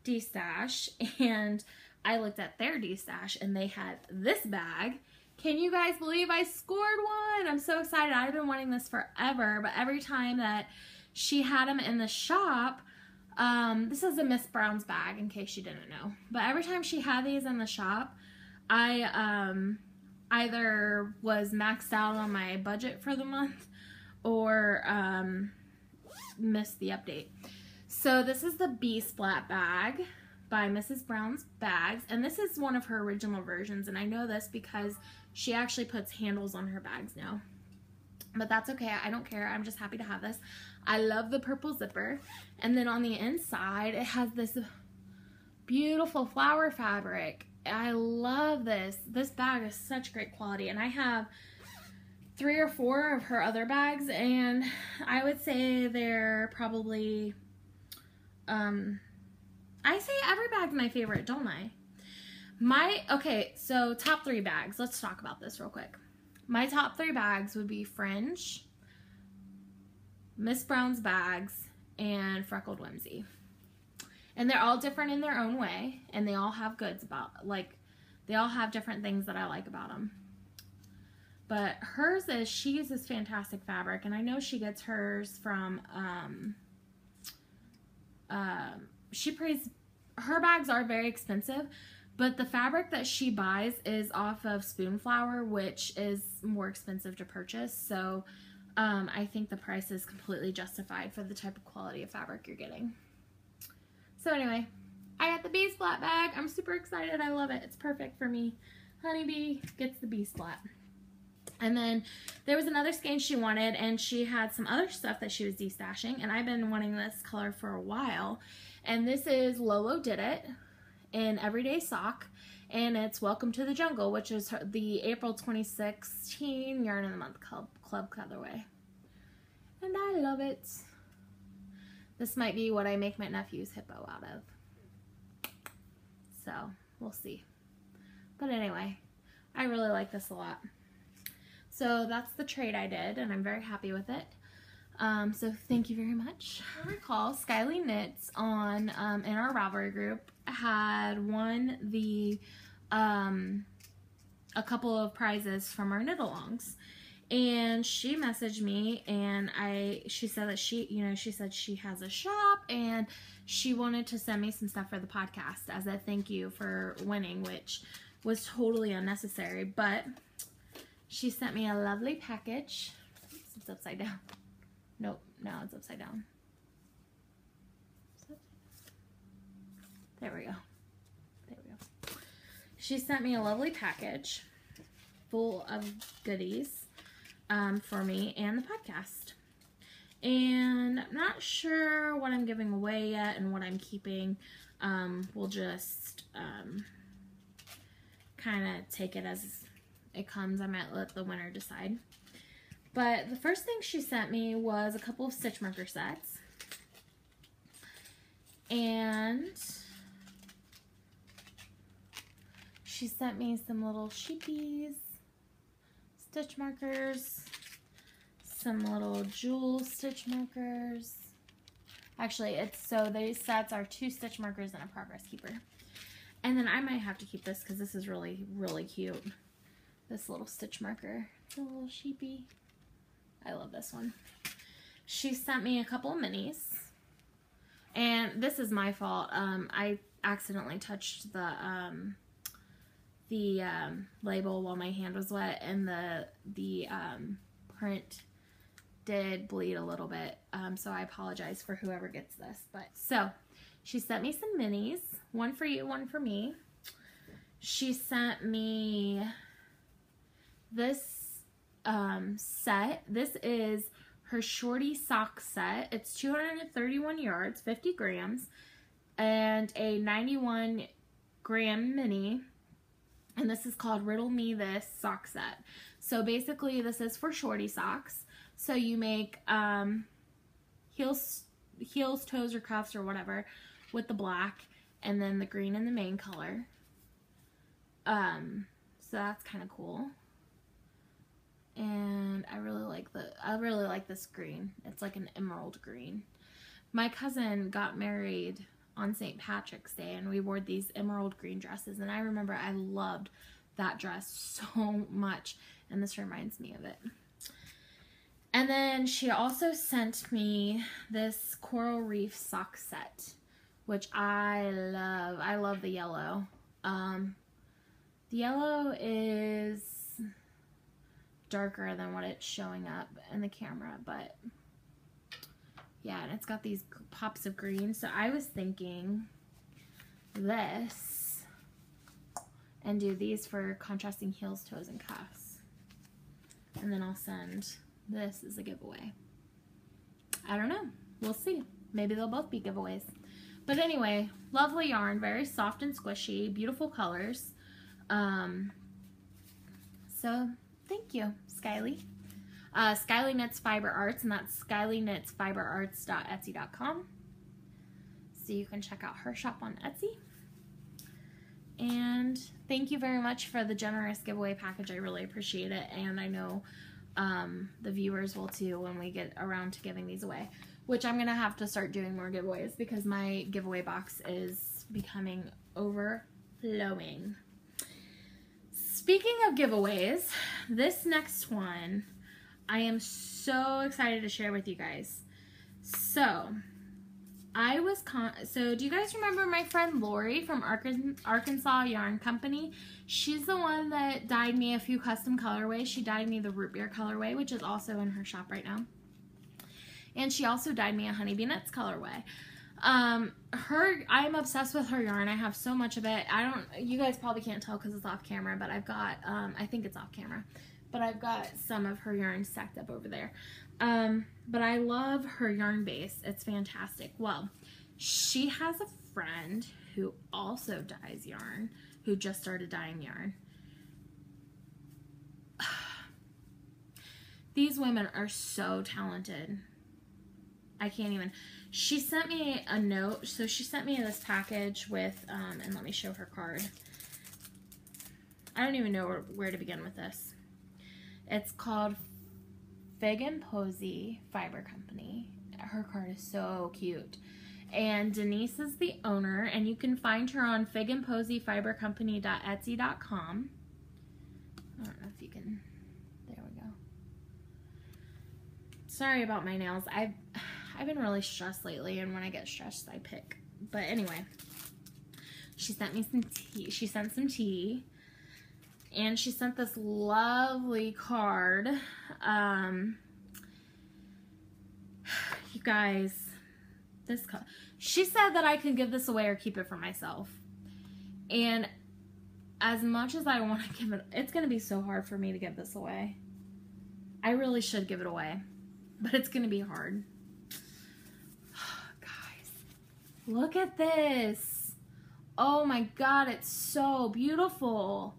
D-stash, and I looked at their D-stash, and they had this bag Can you guys believe I scored one? I'm so excited. I've been wanting this forever, but every time that she had them in the shop, this is a Miss Brown's bag in case you didn't know, but every time she had these in the shop, I either was maxed out on my budget for the month or missed the update. So this is the B-Splat bag by Mrs. Brown's Bags, and this is one of her original versions, and I know this because she actually puts handles on her bags now. But that's okay, I don't care, I'm just happy to have this. I love the purple zipper, and then on the inside it has this beautiful flower fabric. I love this. This bag is such great quality, and I have 3 or 4 of her other bags, and I would say they're probably, I say every bag's my favorite, don't I? Okay, so top 3 bags. Let's talk about this real quick. My top 3 bags would be Fringe, Miss Brown's Bags, and Freckled Whimsy. And they're all different in their own way, and they all have goods about, like, they all have different things that I like about them. But hers is, she uses fantastic fabric, and I know she gets hers from, her bags are very expensive, but the fabric that she buys is off of Spoonflower, which is more expensive to purchase. So I think the price is completely justified for the type of quality of fabric you're getting. So anyway, I got the B-Splat bag. I'm super excited. I love it. It's perfect for me. Honeybee gets the B-Splat. And then there was another skein she wanted, and she had some other stuff that she was destashing, and I've been wanting this color for a while. And this is Lolo Did It in Everyday Sock, and it's Welcome to the Jungle, which is the April 2016 Yarn of the Month Club colorway. And I love it. This might be what I make my nephew's hippo out of. So, we'll see. But anyway, I really like this a lot. So that's the trade I did, and I'm very happy with it. So thank you very much. I recall Skyly Knits on in our Ravelry group had won the a couple of prizes from our knit-alongs, and she messaged me, and she said that she said she has a shop and she wanted to send me some stuff for the podcast as a thank you for winning, which was totally unnecessary, but she sent me a lovely package. Oops, it's upside down. Nope, now it's upside down. There we go. There we go. She sent me a lovely package full of goodies for me and the podcast. And I'm not sure what I'm giving away yet and what I'm keeping. We'll just kind of take it as it comes. I might let the winner decide. But the first thing she sent me was a couple of stitch marker sets. And she sent me some little sheepies, stitch markers, some little jewel stitch markers. Actually, so these sets are 2 stitch markers and a progress keeper. And then I might have to keep this because this is really, really cute. This little stitch marker. It's a little sheepy. I love this one. She sent me a couple of minis. And this is my fault. I accidentally touched the label while my hand was wet, and the print did bleed a little bit. So I apologize for whoever gets this. But so she sent me some minis. One for you, one for me. She sent me this set. This is her shorty sock set. It's 231 yards, 50 grams, and a 91 gram mini. And this is called Riddle Me This sock set. So basically this is for shorty socks. So you make heels, toes, or cuffs or whatever with the black, and then the green and the main color. So that's kind of cool. And I really like this green. It's like an emerald green. My cousin got married on St. Patrick's Day, and we wore these emerald green dresses, and I remember I loved that dress so much, and this reminds me of it. And then she also sent me this coral reef sock set, which I love. I love the yellow. The yellow is darker than what it's showing up in the camera, but yeah, and it's got these pops of green. So I was thinking this, and do these for contrasting heels, toes, and cuffs. And then I'll send this as a giveaway. I don't know. We'll see. Maybe they'll both be giveaways. But anyway, lovely yarn, very soft and squishy, beautiful colors. So thank you, Skyly. Skyly Knits Fiber Arts, and that's skylyknitsfiberarts.etsy.com. So you can check out her shop on Etsy. And thank you very much for the generous giveaway package. I really appreciate it, and I know the viewers will too when we get around to giving these away, which I'm gonna have to start doing more giveaways because my giveaway box is becoming overflowing. Speaking of giveaways, this next one I am so excited to share with you guys. So do you guys remember my friend Lori from Arkansas Yarn Company? She's the one that dyed me a few custom colorways. She dyed me the root beer colorway, which is also in her shop right now. And she also dyed me a honeybee nuts colorway. I'm obsessed with her yarn. I have so much of it. You guys probably can't tell because it's off camera, but I've got, I think it's off camera, but I've got some of her yarn stacked up over there. But I love her yarn base. It's fantastic. Well, she has a friend who also dyes yarn, who just started dyeing yarn. These women are so talented. I can't even. She sent me a note. So she sent me this package with, and let me show her card. I don't even know where to begin with this. It's called Fig and Posy Fiber Company. Her card is so cute. And Denise is the owner, and you can find her on figandposyfibercompany.etsy.com. I don't know if you can. There we go. Sorry about my nails. I've been really stressed lately, and when I get stressed, I pick. But anyway, she sent me some tea. She sent some tea. And she sent this lovely card. You guys, this card. She said that I could give this away or keep it for myself. And as much as I want to give it, it's going to be so hard for me to give this away. I really should give it away, but it's going to be hard. Guys, look at this. Oh my God, it's so beautiful.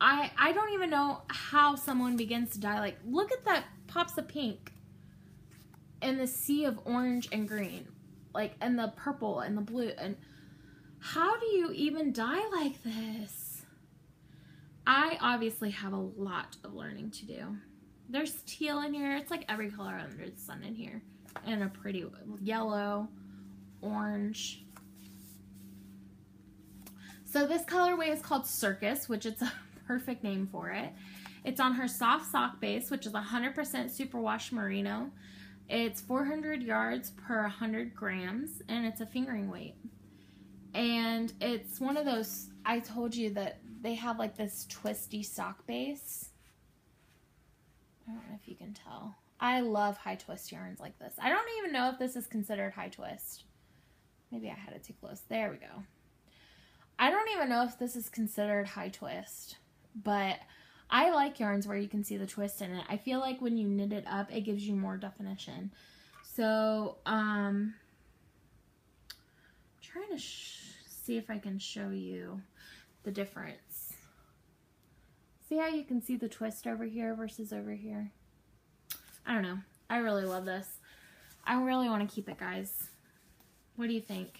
I don't even know how someone begins to dye. Like, look at that pops of pink and the sea of orange and green, like, and the purple and the blue. And how do you even dye like this? I obviously have a lot of learning to do. There's teal in here. It's like every color under the sun in here, and a pretty yellow, orange. So this colorway is called Circus, which it's a perfect name for it. It's on her soft sock base, which is 100% superwash merino. It's 400 yards per 100 grams, and it's a fingering weight. And it's one of those, I told you that they have like this twisty sock base. I don't know if you can tell. I love high twist yarns like this. I don't even know if this is considered high twist. Maybe I had it too close. There we go. I don't even know if this is considered high twist, but I like yarns where you can see the twist in it. I feel like when you knit it up, it gives you more definition. So, trying to see if I can show you the difference. See how you can see the twist over here versus over here? I don't know. I really love this. I really want to keep it, guys. What do you think?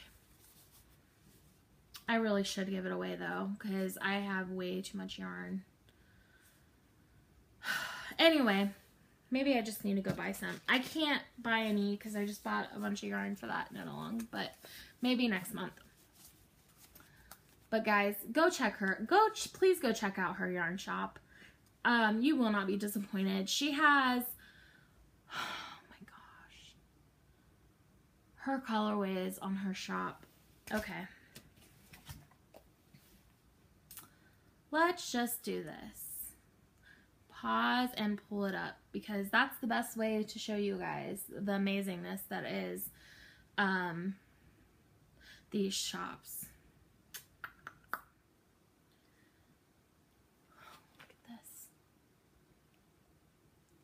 I really should give it away though, because I have way too much yarn. Anyway, maybe I just need to go buy some. I can't buy any because I just bought a bunch of yarn for that knit along, but maybe next month. But guys, go check her. Please go check out her yarn shop. You will not be disappointed. She has, oh my gosh, her colorways on her shop. Okay. Let's just do this. Pause and pull it up, because that's the best way to show you guys the amazingness that is these shops. Look at this.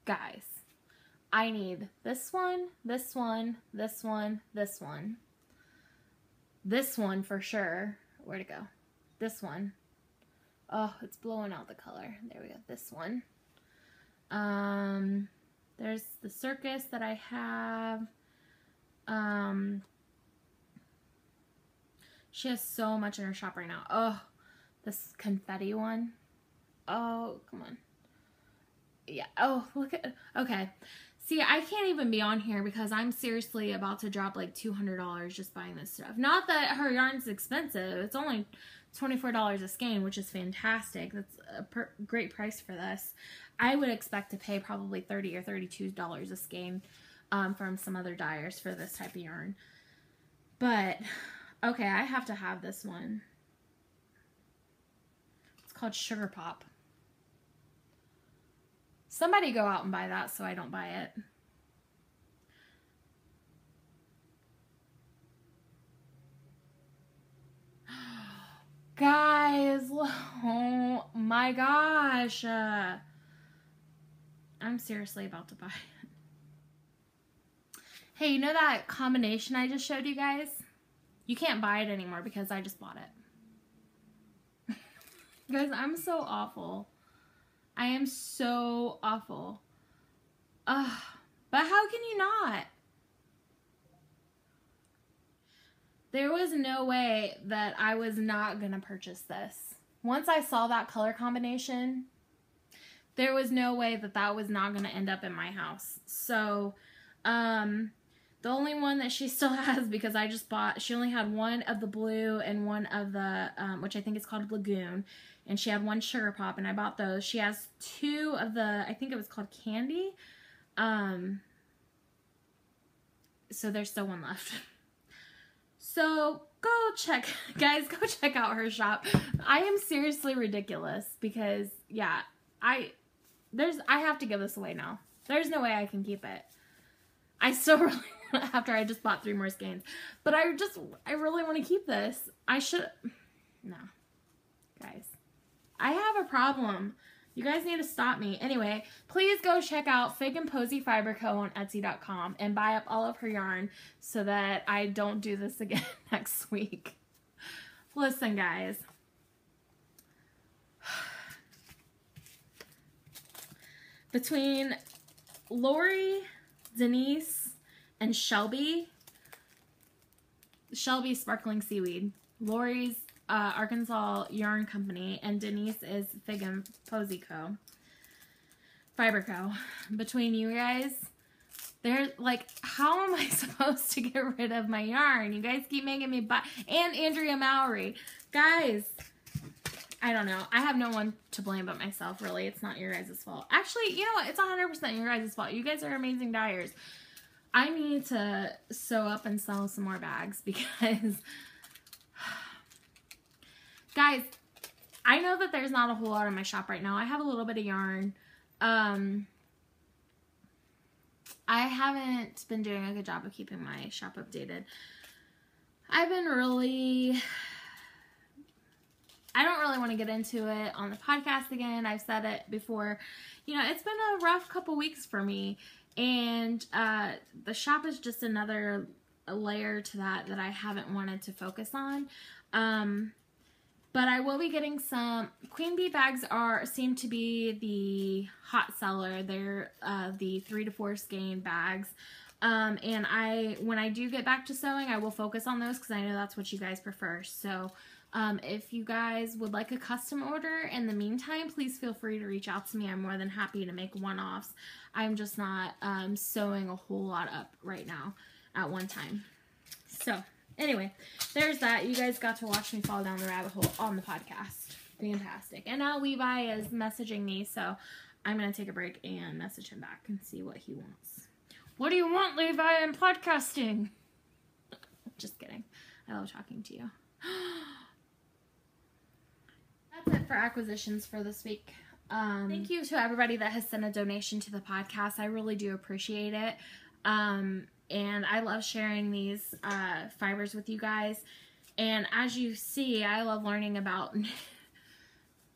Guys, I need this one, this one, this one, this one. This one for sure. Where'd it go? This one. Oh, it's blowing out the color. There we go. This one. There's the circus that I have. She has so much in her shop right now. Oh, this confetti one. Oh, come on. Yeah. Oh, look at. Okay. See, I can't even be on here because I'm seriously about to drop like $200 just buying this stuff. Not that her yarn's expensive. It's only $24 a skein, which is fantastic. That's a great price for this. I would expect to pay probably $30 or $32 a skein from some other dyers for this type of yarn. But, okay, I have to have this one. It's called Sugar Pop. Somebody go out and buy that so I don't buy it. Guys, oh my gosh. I'm seriously about to buy it. Hey, you know that combination I just showed you guys? You can't buy it anymore because I just bought it. Guys, I'm so awful. I am so awful. But how can you not? There was no way that I was not going to purchase this. Once I saw that color combination, there was no way that that was not going to end up in my house. So, the only one that she still has, because I just bought, she only had one of the blue and one of the, which I think is called Lagoon. And she had one Sugar Pop, and I bought those. She has two of the, I think it was called Candy. So there's still one left. So go check, guys, go check out her shop. I am seriously ridiculous because, yeah, I have to give this away now. There's no way I can keep it. I still really, after I just bought 3 more skeins. But I really want to keep this. I should, no, guys. I have a problem. You guys need to stop me. Anyway, please go check out Fig and Posy Fiber Co. on Etsy.com and buy up all of her yarn so that I don't do this again next week. Listen, guys. Between Lori, Denise, and Shelby Sparkling Seaweed, Lori's Arkansas Yarn Company, and Denise is Fig and Posy Co. Fiber Co. Between you guys, they're like, how am I supposed to get rid of my yarn? You guys keep making me buy. And Andrea Mowry. Guys, I don't know. I have no one to blame but myself, really. It's not your guys' fault. Actually, you know what? It's 100% your guys' fault. You guys are amazing dyers. I need to sew up and sell some more bags because... Guys, I know that there's not a whole lot in my shop right now. I have a little bit of yarn. I haven't been doing a good job of keeping my shop updated. I've been really... I don't really want to get into it on the podcast again. I've said it before. You know, it's been a rough couple weeks for me. And the shop is just another layer to that I haven't wanted to focus on. But I will be getting some. Queen Bee bags seem to be the hot seller. They're the 3 to 4 skein bags. And when I do get back to sewing, I will focus on those because I know that's what you guys prefer. So if you guys would like a custom order in the meantime, please feel free to reach out to me. I'm more than happy to make one-offs. I'm just not sewing a whole lot up right now at one time. So Anyway, there's that. You guys got to watch me fall down the rabbit hole on the podcast. Fantastic. And now Levi is messaging me, so I'm going to take a break and message him back and see what he wants. What do you want, Levi? I'm podcasting. Just kidding. I love talking to you. That's it for acquisitions for this week. Thank you to everybody that has sent a donation to the podcast. I really do appreciate it. And I love sharing these fibers with you guys. And as you see, I love learning about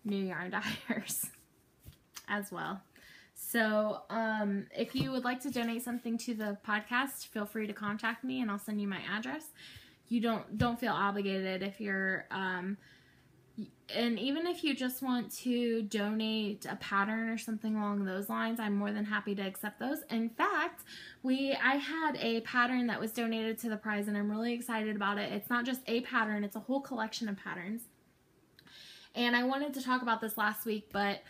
new yarn dyers as well. So if you would like to donate something to the podcast, feel free to contact me and I'll send you my address. You don't feel obligated if you're and even if you just want to donate a pattern or something along those lines, I'm more than happy to accept those. In fact, I had a pattern that was donated to the prize and I'm really excited about it. It's not just a pattern, it's a whole collection of patterns. And I wanted to talk about this last week, but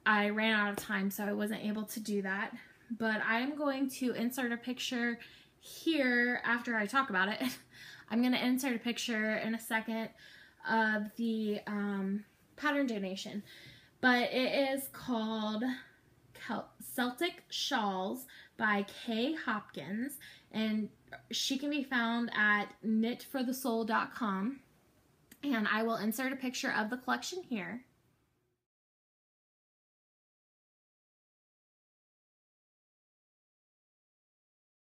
I ran out of time, so I wasn't able to do that. But I am going to insert a picture here after I talk about it. I'm going to insert a picture in a second of the pattern donation, but it is called Celtic Shawls by Kay Hopkins, and she can be found at knitforthesoul.com, and I will insert a picture of the collection here.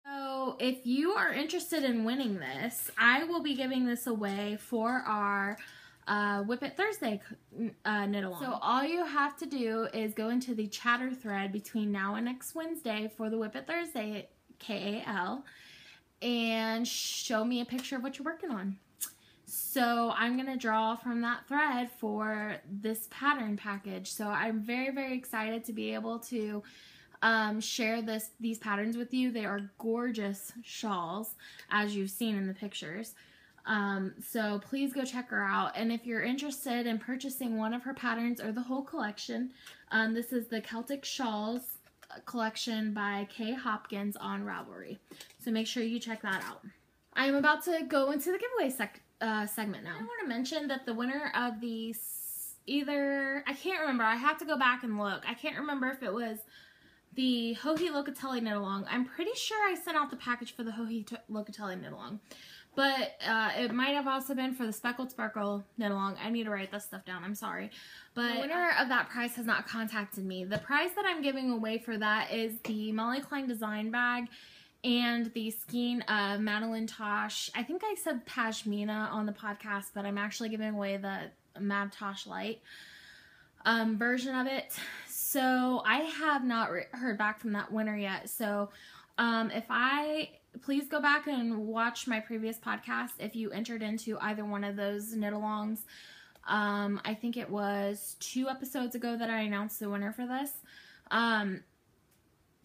So if you are interested in winning this, I will be giving this away for our Whip It Thursday knit along. So all you have to do is go into the chatter thread between now and next Wednesday for the Whip It Thursday KAL and show me a picture of what you're working on. So I'm going to draw from that thread for this pattern package. So I'm very, very excited to be able to share these patterns with you. They are gorgeous shawls, as you've seen in the pictures. So please go check her out. And if you're interested in purchasing one of her patterns or the whole collection, this is the Celtic Shawls collection by Kay Hopkins on Ravelry. So make sure you check that out. I'm about to go into the giveaway segment now. I want to mention that the winner of these I can't remember. I have to go back and look. I can't remember if it was the Joji Locatelli knit along. I'm pretty sure I sent out the package for the Joji Locatelli knit along, but it might have also been for the Speckled Sparkle knit along. I need to write this stuff down. I'm sorry, but the winner of that prize has not contacted me. The prize that I'm giving away for that is the Molly Klein design bag and the skein of Madeline Tosh. I think I said Pashmina on the podcast, but I'm actually giving away the Mad Tosh Light version of it. So I have not heard back from that winner yet. So please go back and watch my previous podcast if you entered into either one of those knit-alongs. I think it was 2 episodes ago that I announced the winner for this.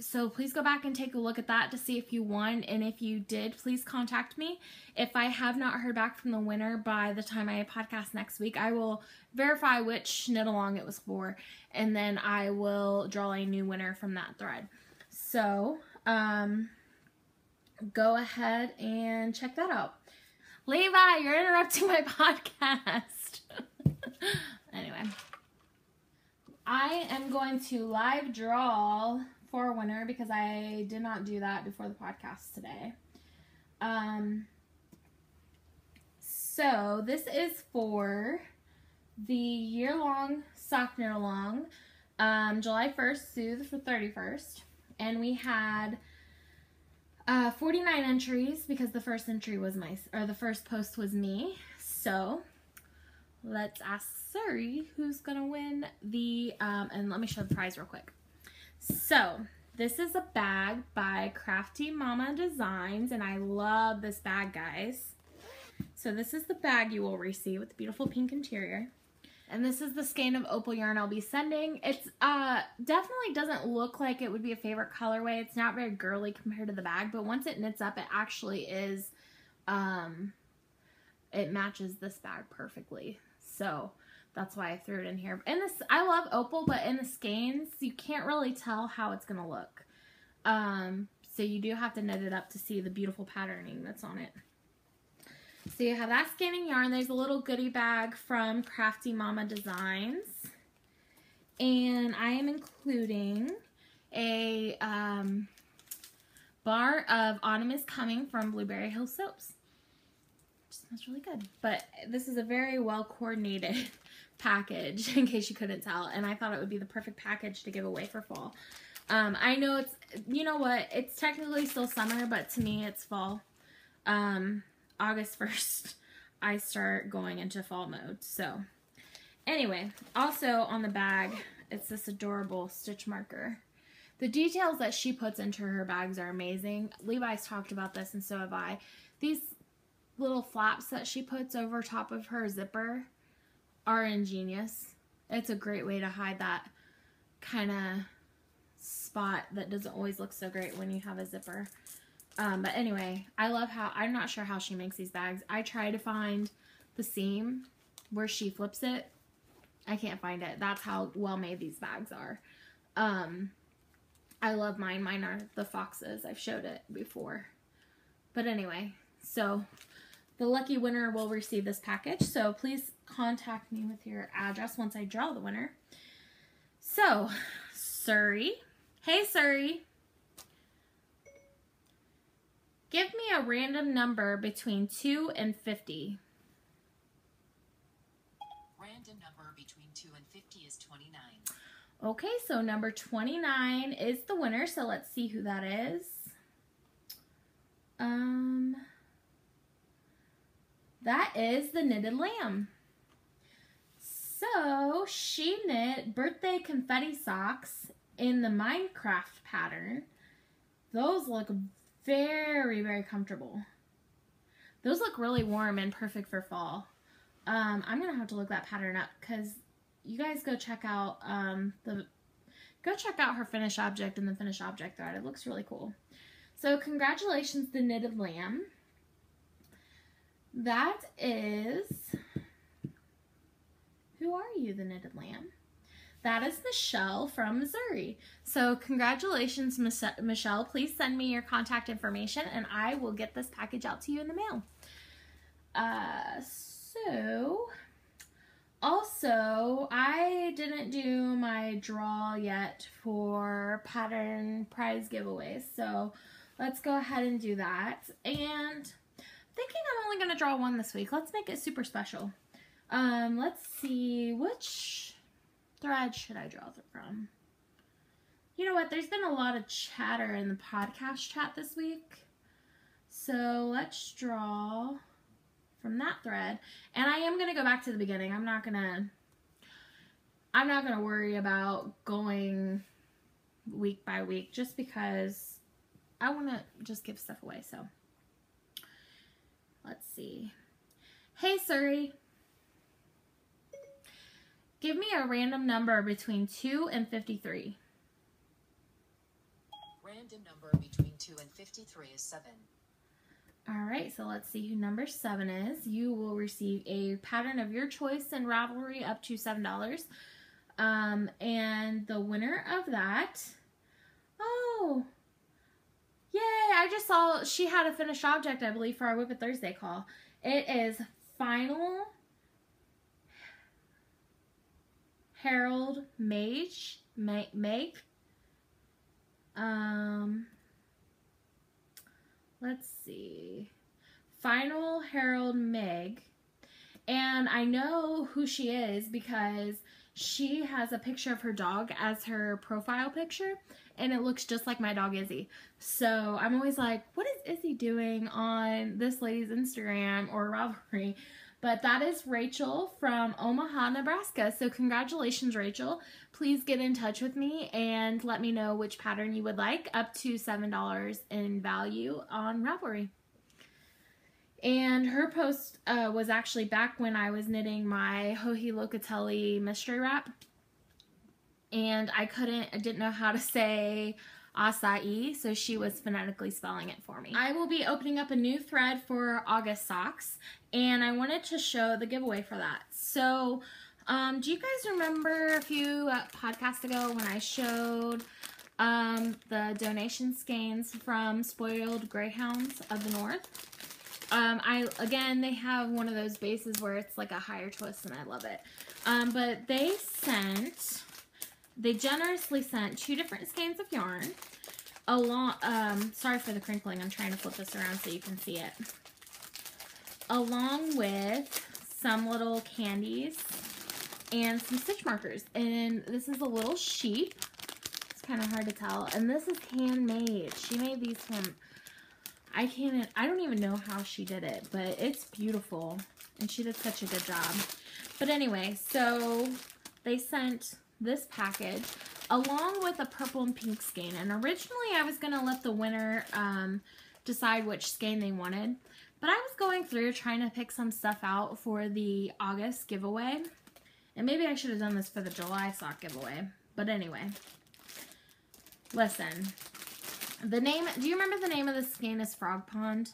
So please go back and take a look at that to see if you won. And if you did, please contact me. If I have not heard back from the winner by the time I podcast next week, I will verify which knit along it was for. And then I will draw a new winner from that thread. So go ahead and check that out. Levi, you're interrupting my podcast. Anyway, I am going to live draw for a winner because I did not do that before the podcast today. So this is for the year-long sock knit along, July 1st through the 31st, and we had 49 entries because the first entry was the first post was me. So let's ask Suri who's gonna win the and let me show the prize real quick. So this is a bag by Crafty Mama Designs, and I love this bag, guys. So this is the bag you will receive with the beautiful pink interior. And this is the skein of opal yarn I'll be sending. It's definitely doesn't look like it would be a favorite colorway. It's not very girly compared to the bag, but once it knits up, it actually is, it matches this bag perfectly. So that's why I threw it in here. And this, I love opal, but in the skeins, you can't really tell how it's going to look. So you do have to knit it up to see the beautiful patterning that's on it. So you have that skein yarn. There's a little goodie bag from Crafty Mama Designs. And I am including a bar of Autumn is Coming from Blueberry Hill Soaps. Which smells really good. But this is a very well coordinated package, in case you couldn't tell. And I thought it would be the perfect package to give away for fall. I know it's, you know what, it's technically still summer, but to me it's fall. August 1st, I start going into fall mode. So, anyway, also on the bag, it's this adorable stitch marker. The details that she puts into her bags are amazing. Levi's talked about this, and so have I. These little flaps that she puts over top of her zipper are ingenious. It's a great way to hide that kind of spot that doesn't always look so great when you have a zipper. But anyway, I love how, I'm not sure how she makes these bags. I try to find the seam where she flips it. I can't find it. That's how well made these bags are. I love mine. Mine are the foxes. I've showed it before. But anyway, so the lucky winner will receive this package. So please contact me with your address once I draw the winner. So, Surrey. Hey, Surrey. Give me a random number between 2 and 50. Random number between 2 and 50 is 29. Okay, so number 29 is the winner, so let's see who that is. That is the Knitted Lamb. So, she knit birthday confetti socks in the Minecraft pattern. Those look very, very comfortable. Those look really warm and perfect for fall. I'm going to have to look that pattern up because you guys go check out her finished object in the finished object thread. It looks really cool. So congratulations, the Knitted Lamb. That is, who are you, the Knitted Lamb? That is Michelle from Missouri. So congratulations, Michelle. Please send me your contact information and I will get this package out to you in the mail. So, also, I didn't do my draw yet for pattern prize giveaways. So let's go ahead and do that. And thinking I'm only going to draw one this week. Let's make it super special. Let's see, which thread should I draw from? You know what? There's been a lot of chatter in the podcast chat this week. So let's draw from that thread. And I am going to go back to the beginning. I'm not going to worry about going week by week just because I want to just give stuff away. So let's see. Hey, Surrey. Give me a random number between 2 and 53. Random number between 2 and 53 is 7. Alright, so let's see who number 7 is. You will receive a pattern of your choice in Ravelry up to $7. And the winner of that, oh, yay, I just saw she had a finished object, I believe, for our Whip It Thursday call. It is Final Harold Meg. Let's see. Final Harold Meg. And I know who she is because she has a picture of her dog as her profile picture. And it looks just like my dog Izzy. So I'm always like, what is Izzy doing on this lady's Instagram or Ravelry? But that is Rachel from Omaha, Nebraska. So congratulations, Rachel. Please get in touch with me and let me know which pattern you would like, up to $7 in value on Ravelry. And her post was actually back when I was knitting my Joji Locatelli mystery wrap. And I didn't know how to say acai, so she was phonetically spelling it for me. I will be opening up a new thread for August socks, and I wanted to show the giveaway for that. So, do you guys remember a few podcasts ago when I showed the donation skeins from Spoiled Greyhounds of the North? Again, they have one of those bases where it's like a higher twist, and I love it. But they generously sent 2 different skeins of yarn, along, sorry for the crinkling, I'm trying to flip this around so you can see it, along with some little candies and some stitch markers. And this is a little sheep. It's kind of hard to tell. And this is handmade. She made these from, I don't even know how she did it, but it's beautiful. And she did such a good job. But anyway, so they sent this package along with a purple and pink skein. And originally I was going to let the winner decide which skein they wanted. But I was going through trying to pick some stuff out for the August giveaway. And maybe I should have done this for the July sock giveaway. But anyway, listen. The name, do you remember the name of this skein is Frog Pond?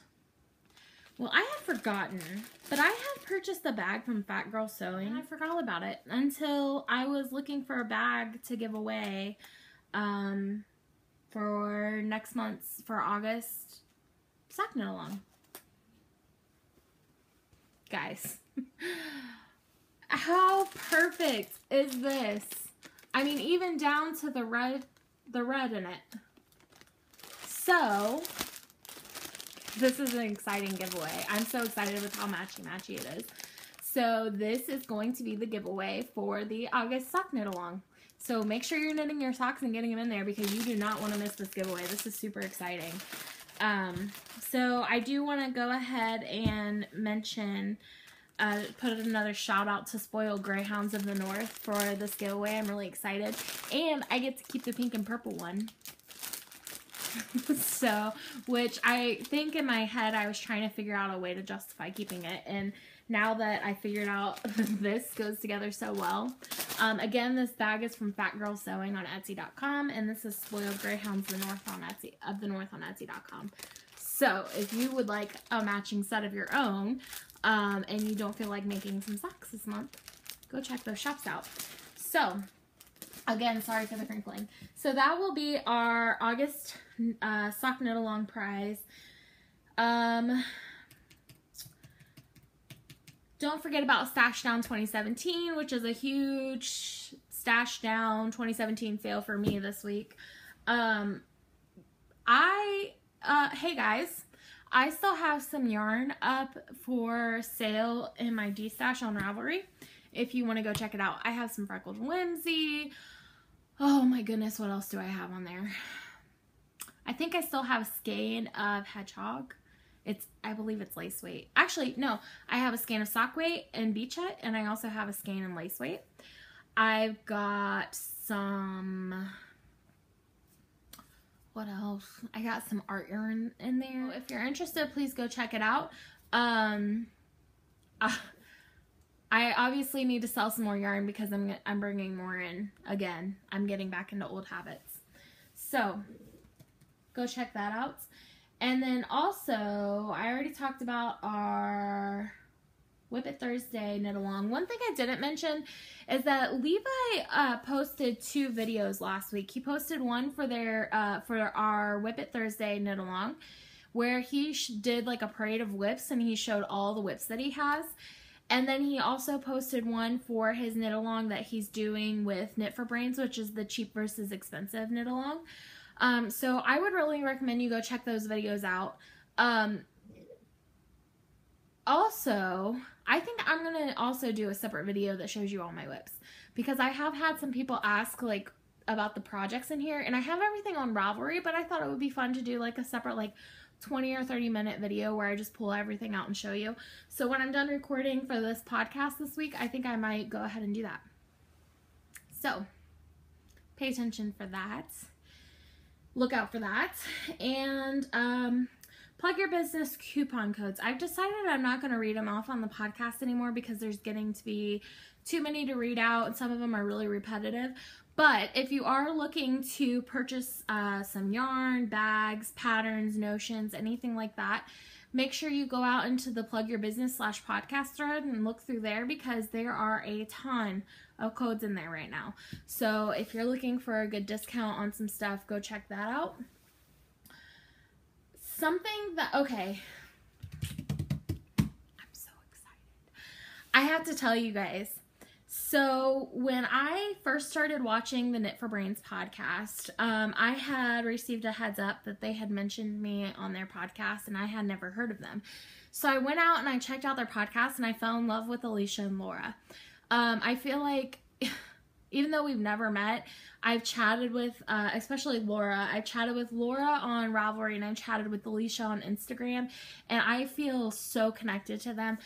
Well, I had forgotten, but I had purchased a bag from Fat Girl Sewing, and I forgot all about it until I was looking for a bag to give away for next month's, for August sock knit along. Guys, how perfect is this? I mean, even down to the red in it. So, this is an exciting giveaway. I'm so excited with how matchy-matchy it is. So, this is going to be the giveaway for the August sock knit along. So, make sure you're knitting your socks and getting them in there because you do not want to miss this giveaway. This is super exciting. So, I do want to go ahead and mention, put another shout out to Spoiled Greyhounds of the North for this giveaway. I'm really excited. And I get to keep the pink and purple one. So, which I think in my head I was trying to figure out a way to justify keeping it, and now that I figured out this goes together so well. Again, this bag is from Fat Girl Sewing on Etsy.com, and this is Spoiled Greyhounds of the North on Etsy.com. So, if you would like a matching set of your own, and you don't feel like making some socks this month, go check those shops out. So, again, sorry for the crinkling. So that will be our August sock knit along prize. Don't forget about Stash Down 2017, which is a huge Stash Down 2017 sale for me this week. Hey guys, I still have some yarn up for sale in my D-Stash on Ravelry. If you want to go check it out. I have some Freckled Whimsy. Oh my goodness, what else do I have on there? I think I still have a skein of Hedgehog. I believe it's lace weight. Actually, no. I have a skein of sock weight and beach hut, and I also have a skein in lace weight. I've got some... What else? I got some art yarn in there. If you're interested, please go check it out. I obviously need to sell some more yarn because I'm bringing more in again. I'm getting back into old habits. So, go check that out. And then also, I already talked about our Whip It Thursday knit along. One thing I didn't mention is that Levi posted 2 videos last week. He posted one for our Whip It Thursday knit along, where he did like a parade of whips and he showed all the whips that he has. And then he also posted one for his knit along that he's doing with Knit for Brains, which is the cheap versus expensive knit along. So I would really recommend you go check those videos out. Also, I think I'm going to also do a separate video that shows you all my whips, because I have had some people ask like about the projects in here, and I have everything on Ravelry, but I thought it would be fun to do like a separate like 20 or 30 minute video where I just pull everything out and show you. So when I'm done recording for this podcast this week, I think I might go ahead and do that. So pay attention for that. Look out for that. And plug your business coupon codes. I've decided I'm not going to read them off on the podcast anymore because there's getting to be too many to read out, and some of them are really repetitive. But if you are looking to purchase some yarn, bags, patterns, notions, anything like that, make sure you go out into the Plug Your Business /podcast thread and look through there, because there are a ton of codes in there right now. So if you're looking for a good discount on some stuff, go check that out. Something that, okay, have to tell you guys. So when I first started watching the Knit for Brains podcast, I had received a heads up that they had mentioned me on their podcast, and I had never heard of them. So I went out and I checked out their podcast, and I fell in love with Alicia and Laura. I feel like even though we've never met, I've chatted with, especially Laura. I've chatted with Laura on Ravelry, and I've chatted with Alicia on Instagram, and I feel so connected to them,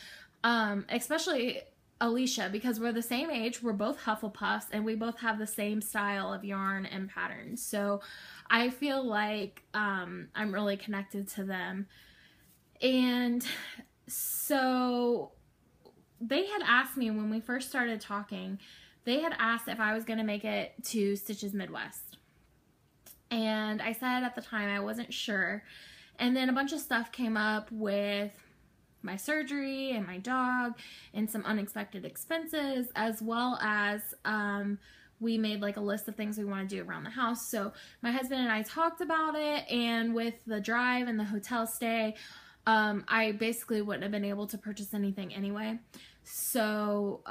especially Alicia, because we're the same age, we're both Hufflepuffs, and we both have the same style of yarn and patterns. So I feel like I'm really connected to them. And so they had asked me when we first started talking, they had asked if I was going to make it to Stitches Midwest. And I said at the time I wasn't sure. And then a bunch of stuff came up with my surgery and my dog and some unexpected expenses, as well as we made like a list of things we want to do around the house. So my husband and I talked about it, and with the drive and the hotel stay, I basically wouldn't have been able to purchase anything anyway. So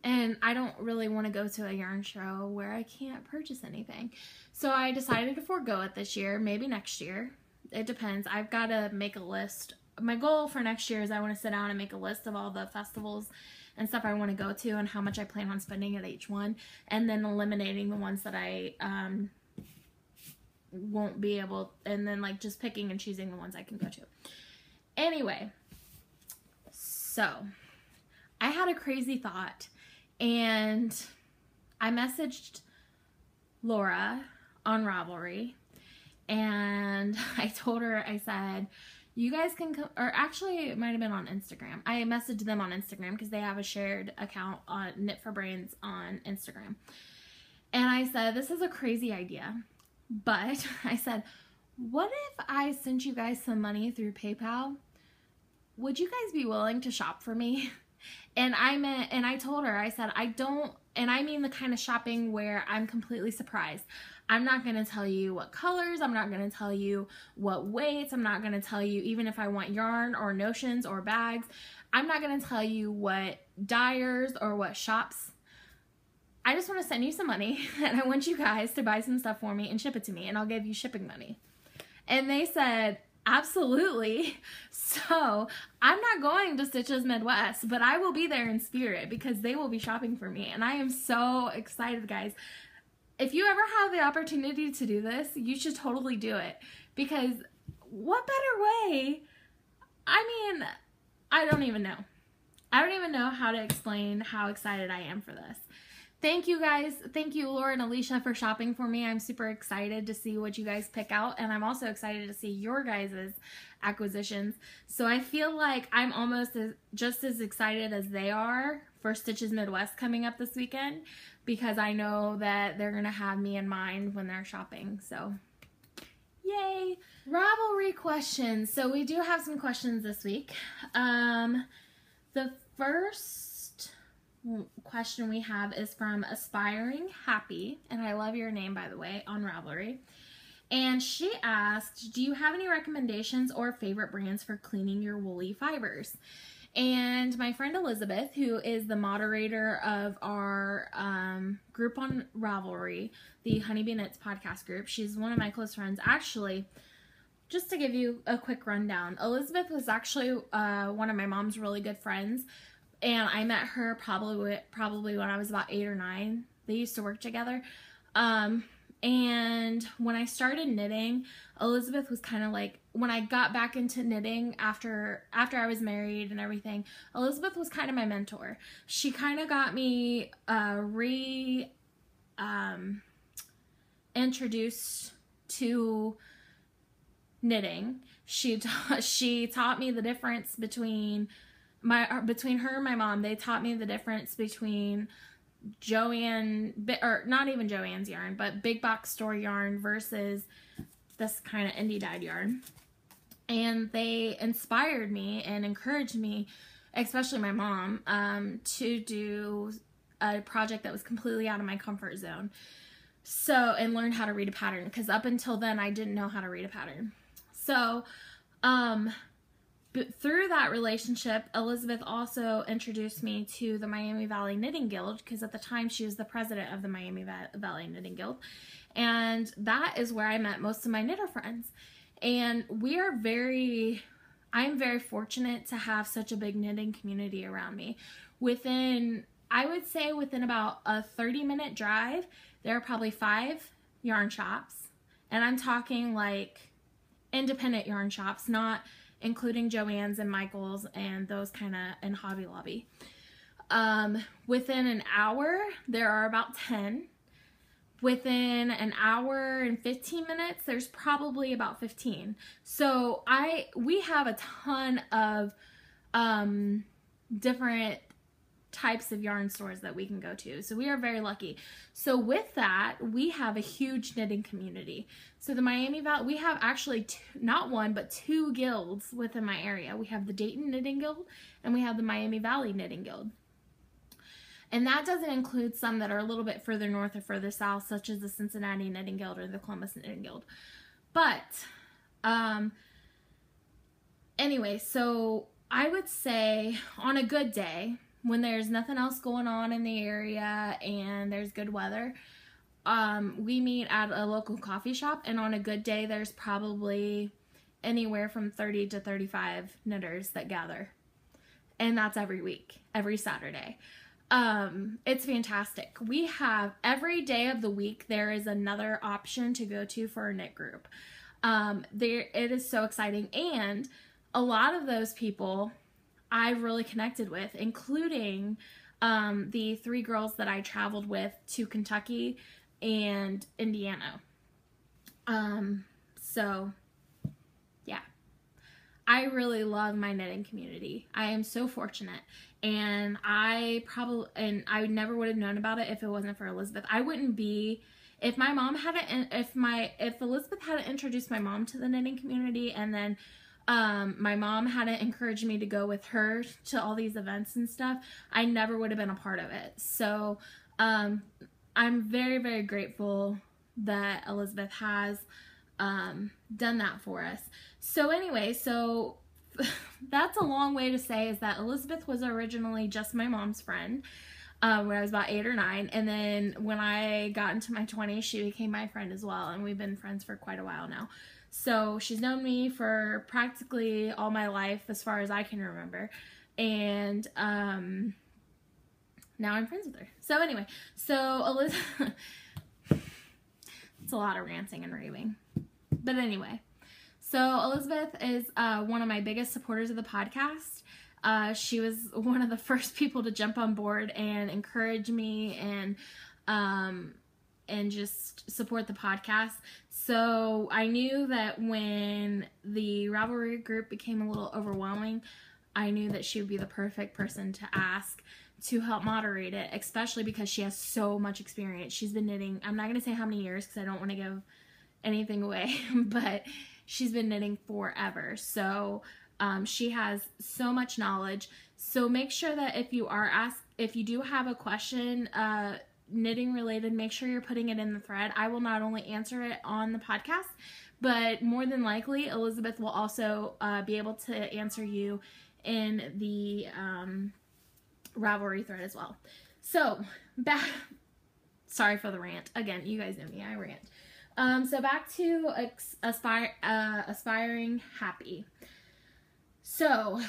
and I don't really want to go to a yarn show where I can't purchase anything. So I decided to forego it this year, maybe next year. It depends. I've got to make a list. My goal for next year is I want to sit down and make a list of all the festivals and stuff I want to go to and how much I plan on spending at each one, and then eliminating the ones that I won't be able, and then like just picking and choosing the ones I can go to. Anyway, so I had a crazy thought, and I messaged Laura on Ravelry, and I told her, I said, you guys can come, or actually it might have been on Instagram. I messaged them on Instagram because they have a shared account on Knit for Brains on Instagram. And I said, this is a crazy idea, but I said, what if I sent you guys some money through PayPal? Would you guys be willing to shop for me? And I told her, I said, I don't, and I mean the kind of shopping where I'm completely surprised. I'm not going to tell you what colors, I'm not going to tell you what weights, I'm not going to tell you even if I want yarn or notions or bags. I'm not going to tell you what dyers or what shops. I just want to send you some money, and I want you guys to buy some stuff for me and ship it to me, and I'll give you shipping money. And they said, absolutely. So I'm not going to Stitches Midwest, but I will be there in spirit because they will be shopping for me. And I am so excited, guys. If you ever have the opportunity to do this, you should totally do it, because what better way? I mean, I don't even know. I don't even know how to explain how excited I am for this. Thank you guys. Thank you, Laura and Alicia, for shopping for me. I'm super excited to see what you guys pick out, and I'm also excited to see your guys' acquisitions. So I feel like I'm almost just as excited as they are for Stitches Midwest coming up this weekend, because I know that they're going to have me in mind when they're shopping. So yay! Ravelry questions. So we do have some questions this week. The first question we have is from Aspiring Happy, and I love your name, by the way, on Ravelry. And she asked, do you have any recommendations or favorite brands for cleaning your woolly fibers? And my friend Elizabeth, who is the moderator of our group on Ravelry, the Honeybee Knits podcast group, she's one of my close friends. Actually, just to give you a quick rundown, Elizabeth was actually one of my mom's really good friends, and I met her probably when I was about 8 or 9. They used to work together. And when I started knitting, Elizabeth was kind of like, when I got back into knitting after I was married and everything, Elizabeth was kind of my mentor. She kind of got me introduced to knitting. She taught me the difference between her and my mom. They taught me the difference between Joanne, or not even Joanne's yarn, but big box store yarn versus this kind of indie dyed yarn. And they inspired me and encouraged me, especially my mom, to do a project that was completely out of my comfort zone. So, and learn how to read a pattern, because up until then I didn't know how to read a pattern. So, through that relationship, Elizabeth also introduced me to the Miami Valley Knitting Guild, because at the time she was the president of the Miami Valley Knitting Guild. And that is where I met most of my knitter friends. And I'm very fortunate to have such a big knitting community around me. I would say within about a 30-minute drive, there are probably 5 yarn shops. And I'm talking like independent yarn shops, not including Joann's and Michael's and those kind of, and Hobby Lobby. Within an hour, there are about 10. Within an hour and 15 minutes, there's probably about 15. So we have a ton of different types of yarn stores that we can go to. So we are very lucky. So with that, we have a huge knitting community. So the Miami Valley, we have actually not one, but 2 guilds within my area. We have the Dayton Knitting Guild and we have the Miami Valley Knitting Guild. And that doesn't include some that are a little bit further north or further south, such as the Cincinnati Knitting Guild or the Columbus Knitting Guild. But anyway, so I would say on a good day, when there's nothing else going on in the area and there's good weather, we meet at a local coffee shop, and on a good day there's probably anywhere from 30 to 35 knitters that gather, and that's every week, every Saturday. It's fantastic. We have every day of the week there is another option to go to for a knit group. It is so exciting, and a lot of those people I've really connected with, including the 3 girls that I traveled with to Kentucky and Indiana. So yeah, I really love my knitting community. I am so fortunate, and I never would have known about it if it wasn't for Elizabeth. I wouldn't be, if Elizabeth hadn't introduced my mom to the knitting community, and then my mom hadn't encouraged me to go with her to all these events and stuff, I never would have been a part of it. So I'm very, very grateful that Elizabeth has done that for us. So anyway, so that's a long way to say is that Elizabeth was originally just my mom's friend when I was about 8 or 9, and then when I got into my 20s, she became my friend as well, and we've been friends for quite a while now. So she's known me for practically all my life as far as I can remember. And now I'm friends with her. So anyway, so Elizabeth, it's a lot of ranting and raving. But anyway, so Elizabeth is one of my biggest supporters of the podcast. She was one of the first people to jump on board and encourage me and just support the podcast. So I knew that when the Ravelry group became a little overwhelming, I knew that she would be the perfect person to ask to help moderate it, especially because she has so much experience. She's been knitting, I'm not going to say how many years because I don't want to give anything away, but she's been knitting forever. So she has so much knowledge. So make sure that if you do have a question, knitting related, make sure you're putting it in the thread. I will not only answer it on the podcast, but more than likely Elizabeth will also be able to answer you in the Ravelry thread as well. So sorry for the rant again, you guys know me, I rant. So back to aspiring happy. So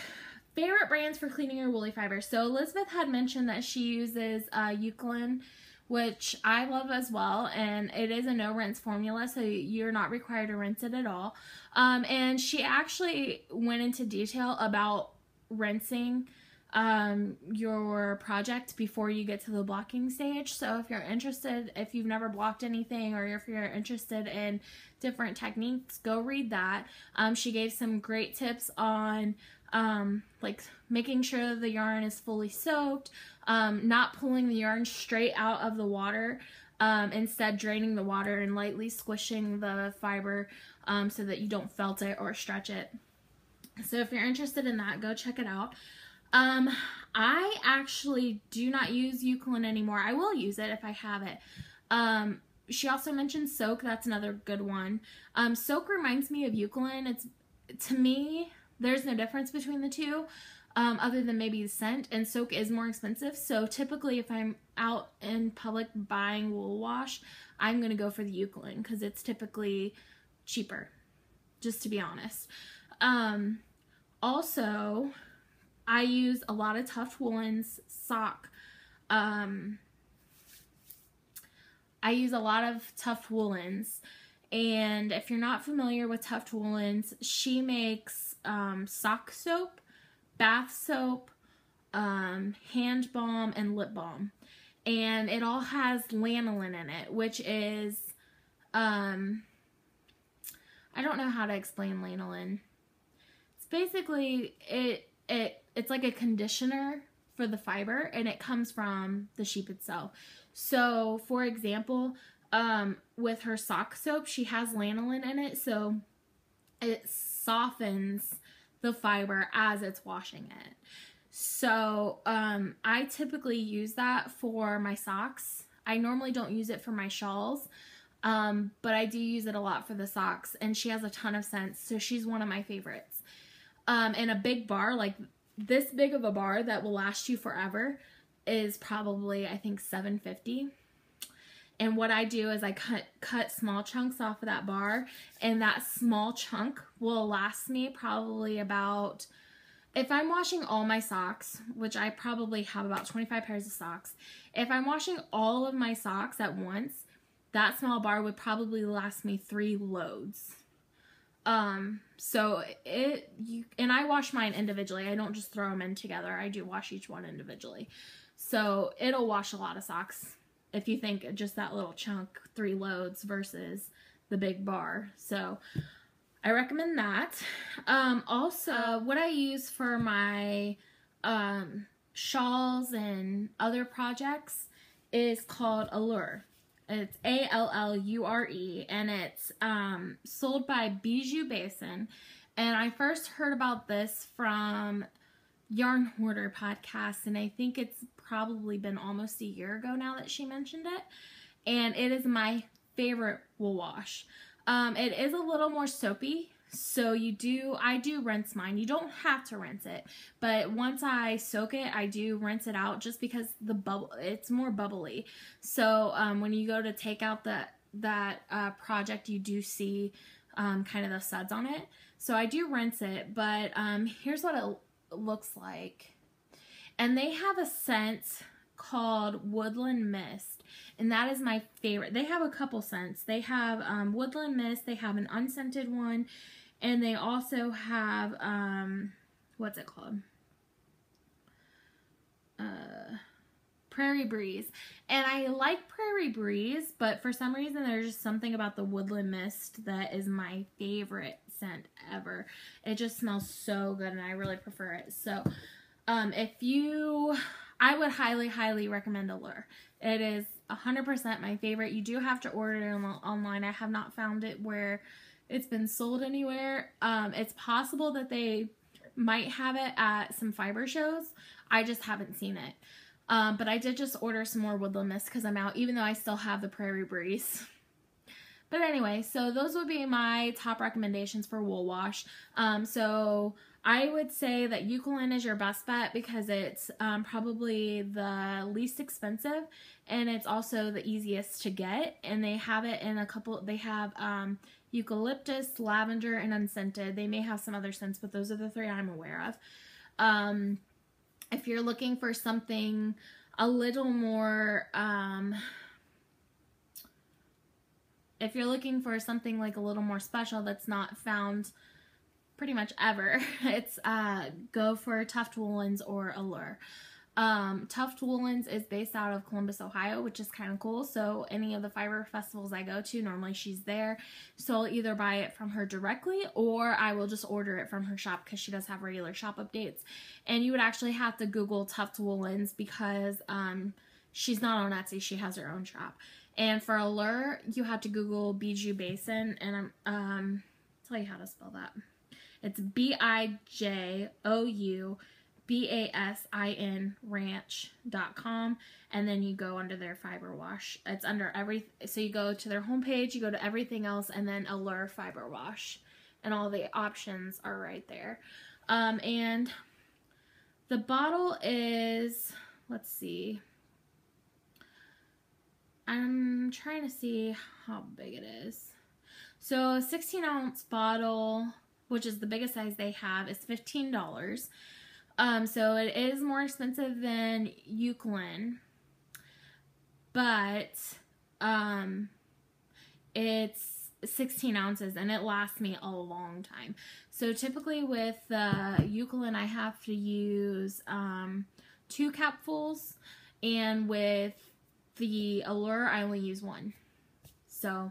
favorite brands for cleaning your woolly fibers. So Elizabeth had mentioned that she uses Eucalyptus, which I love as well, and it is a no rinse formula, so you're not required to rinse it at all. And she actually went into detail about rinsing your project before you get to the blocking stage. So if you're interested, if you've never blocked anything, or if you're interested in different techniques, go read that. She gave some great tips on like making sure the yarn is fully soaked, not pulling the yarn straight out of the water, instead draining the water and lightly squishing the fiber so that you don't felt it or stretch it. So if you're interested in that, go check it out. I actually do not use Eucalyptus anymore. I will use it if I have it. She also mentioned soak. That's another good one. Soak reminds me of Eucalyptus. It's, to me, there's no difference between the two, other than maybe the scent, and soak is more expensive. So typically if I'm out in public buying wool wash, I'm going to go for the Eucalyptus because it's typically cheaper, just to be honest. Also, I use a lot of Tuft Woolens sock. I use a lot of Tuft Woolens, and if you're not familiar with Tuft Woolens, she makes sock soap, bath soap, hand balm, and lip balm, and it all has lanolin in it, which is I don't know how to explain lanolin. It's basically it's like a conditioner for the fiber, and it comes from the sheep itself. So, for example, with her sock soap, she has lanolin in it, so it softens the fiber as it's washing it. So, I typically use that for my socks. I normally don't use it for my shawls, but I do use it a lot for the socks, and she has a ton of scents, so she's one of my favorites. And a big bar, like this big of a bar that will last you forever, is probably, I think, $7.50. And what I do is I cut small chunks off of that bar, and that small chunk will last me probably about, if I'm washing all my socks, which I probably have about 25 pairs of socks, if I'm washing all of my socks at once, that small bar would probably last me 3 loads. So and I wash mine individually. I don't just throw them in together. I do wash each one individually. So it'll wash a lot of socks if you think just that little chunk, 3 loads versus the big bar. So I recommend that. Also, what I use for my shawls and other projects is called Allure. It's Allure, and it's sold by Bijou Basin. And I first heard about this from Yarn Hoarder podcast, and I think it's probably been almost a year ago now that she mentioned it. And it is my favorite wool wash. It is a little more soapy, so I do rinse mine. You don't have to rinse it, but once I soak it, I do rinse it out just because it's more bubbly. So when you go to take out that project, you do see kind of the suds on it. So I do rinse it, but here's what it looks like. And they have a scent called Woodland Mist, and that is my favorite. They have a couple scents. They have Woodland Mist, they have an unscented one, and they also have what's it called? Prairie Breeze. And I like Prairie Breeze, but for some reason there's just something about the Woodland Mist that is my favorite scent ever. It just smells so good, and I really prefer it. So I would highly recommend Allure. It is 100% my favorite. You do have to order it online. I have not found it where it's been sold anywhere. It's possible that they might have it at some fiber shows. I just haven't seen it. But I did just order some more Woodland Mist because I'm out, even though I still have the Prairie Breeze. But anyway, so those would be my top recommendations for wool wash. So I would say that Eucalyptus is your best bet because it's probably the least expensive, and it's also the easiest to get. And they have it in they have eucalyptus, lavender, and unscented. They may have some other scents, but those are the 3 I'm aware of. If you're looking for something a little more, if you're looking for something like a little more special that's not found pretty much ever, it's go for Tuft Woolens or Allure. Tuft Woolens is based out of Columbus, Ohio, which is kind of cool. So any of the fiber festivals I go to, normally she's there. So I'll either buy it from her directly, or I will just order it from her shop because she does have regular shop updates. And you would actually have to Google Tuft Woolens because she's not on Etsy. She has her own shop. And for Allure, you have to Google Bijou Basin, and I'm tell you how to spell that. It's BIJOU BASIN ranch.com, and then you go under their fiber wash. It's under so you go to their homepage, you go to everything else, and then Allure fiber wash, and all the options are right there. And the bottle is, let's see, I'm trying to see how big it is. So a 16-ounce bottle, which is the biggest size they have, is $15. So it is more expensive than Eucalyptus, but it's 16 ounces and it lasts me a long time. So typically with the Eucalyptus, I have to use 2 capfuls, and with the Allure, I only use 1. So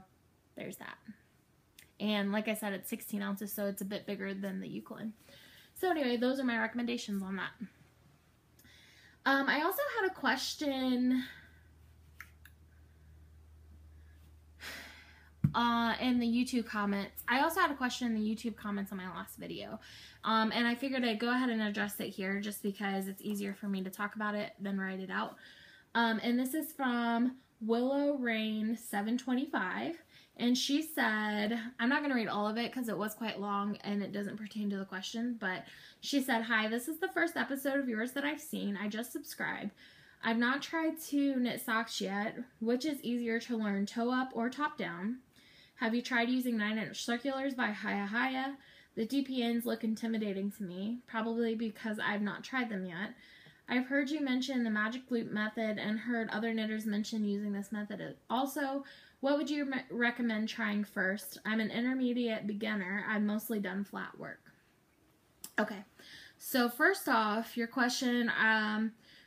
there's that. And like I said, it's 16 ounces, so it's a bit bigger than the Eucalyptus. So anyway, those are my recommendations on that. I also had a question in the YouTube comments. I also had a question in the YouTube comments on my last video. And I figured I'd go ahead and address it here just because it's easier for me to talk about it than write it out. And this is from Willow Rain 725. And she said, I'm not going to read all of it because it was quite long and it doesn't pertain to the question, but she said, "Hi, this is the first episode of yours that I've seen. I just subscribed. I've not tried to knit socks yet. Which is easier to learn, toe up or top down? Have you tried using 9-inch circulars by Haya Haya? The DPNs look intimidating to me, probably because I've not tried them yet. I've heard you mention the magic loop method and heard other knitters mention using this method also. What would you recommend trying first? I'm an intermediate beginner. I've mostly done flat work." Okay, so first off, your question,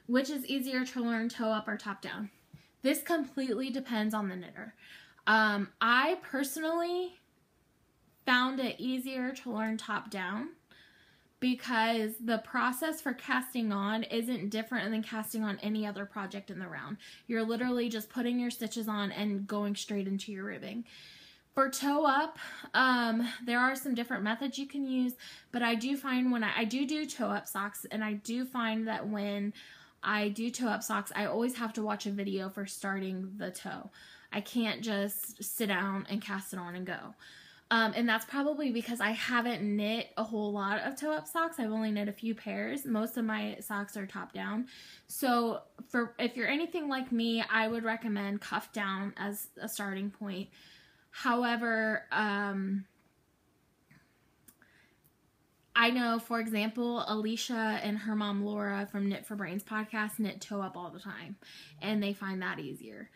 which is easier to learn, toe up or top down? This completely depends on the knitter. I personally found it easier to learn top down because the process for casting on isn't different than casting on any other project in the round. You're literally just putting your stitches on and going straight into your ribbing. For toe up, there are some different methods you can use, but I do find when I do toe up socks, and I do find that when I do toe up socks, I always have to watch a video for starting the toe. I can't just sit down and cast it on and go. And that's probably because I haven't knit a whole lot of toe-up socks. I've only knit a few pairs. Most of my socks are top-down. So if you're anything like me, I would recommend cuff down as a starting point. However, I know, for example, Alicia and her mom Laura from Knit for Brains podcast knit toe-up all the time, and they find that easier.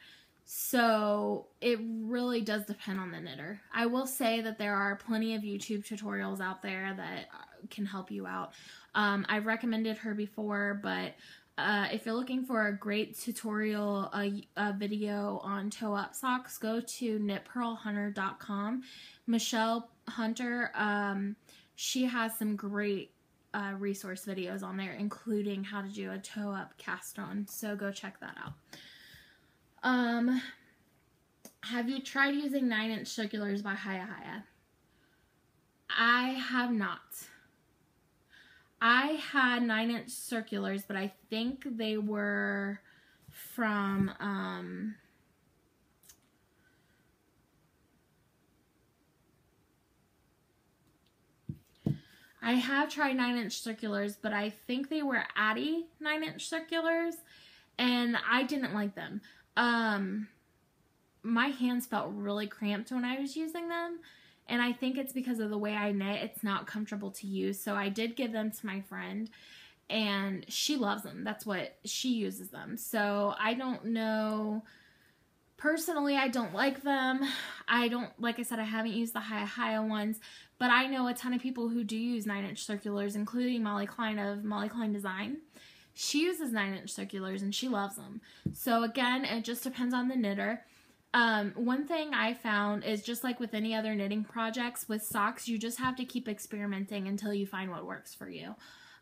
So it really does depend on the knitter. I will say that there are plenty of YouTube tutorials out there that can help you out. I've recommended her before, but if you're looking for a great tutorial video on toe-up socks, go to knitpearlhunter.com. Michelle Hunter, she has some great resource videos on there, including how to do a toe-up cast on. So go check that out. Have you tried using 9-inch circulars by Haya Haya? I have not. I had 9-inch circulars, but I think they were from, I have tried 9-inch circulars, but I think they were Addy 9-inch circulars, and I didn't like them. My hands felt really cramped when I was using them, and I think it's because of the way I knit. It's not comfortable to use, so I did give them to my friend, and she loves them. That's what she uses them. So I don't know. Personally, I don't like them. Like I said, I haven't used the Haya Haya ones, but I know a ton of people who do use 9-inch circulars, including Molly Klein of Molly Klein Design. She uses 9-inch circulars and she loves them. So again, it just depends on the knitter. One thing I found is, just like with any other knitting projects, with socks, you just have to keep experimenting until you find what works for you.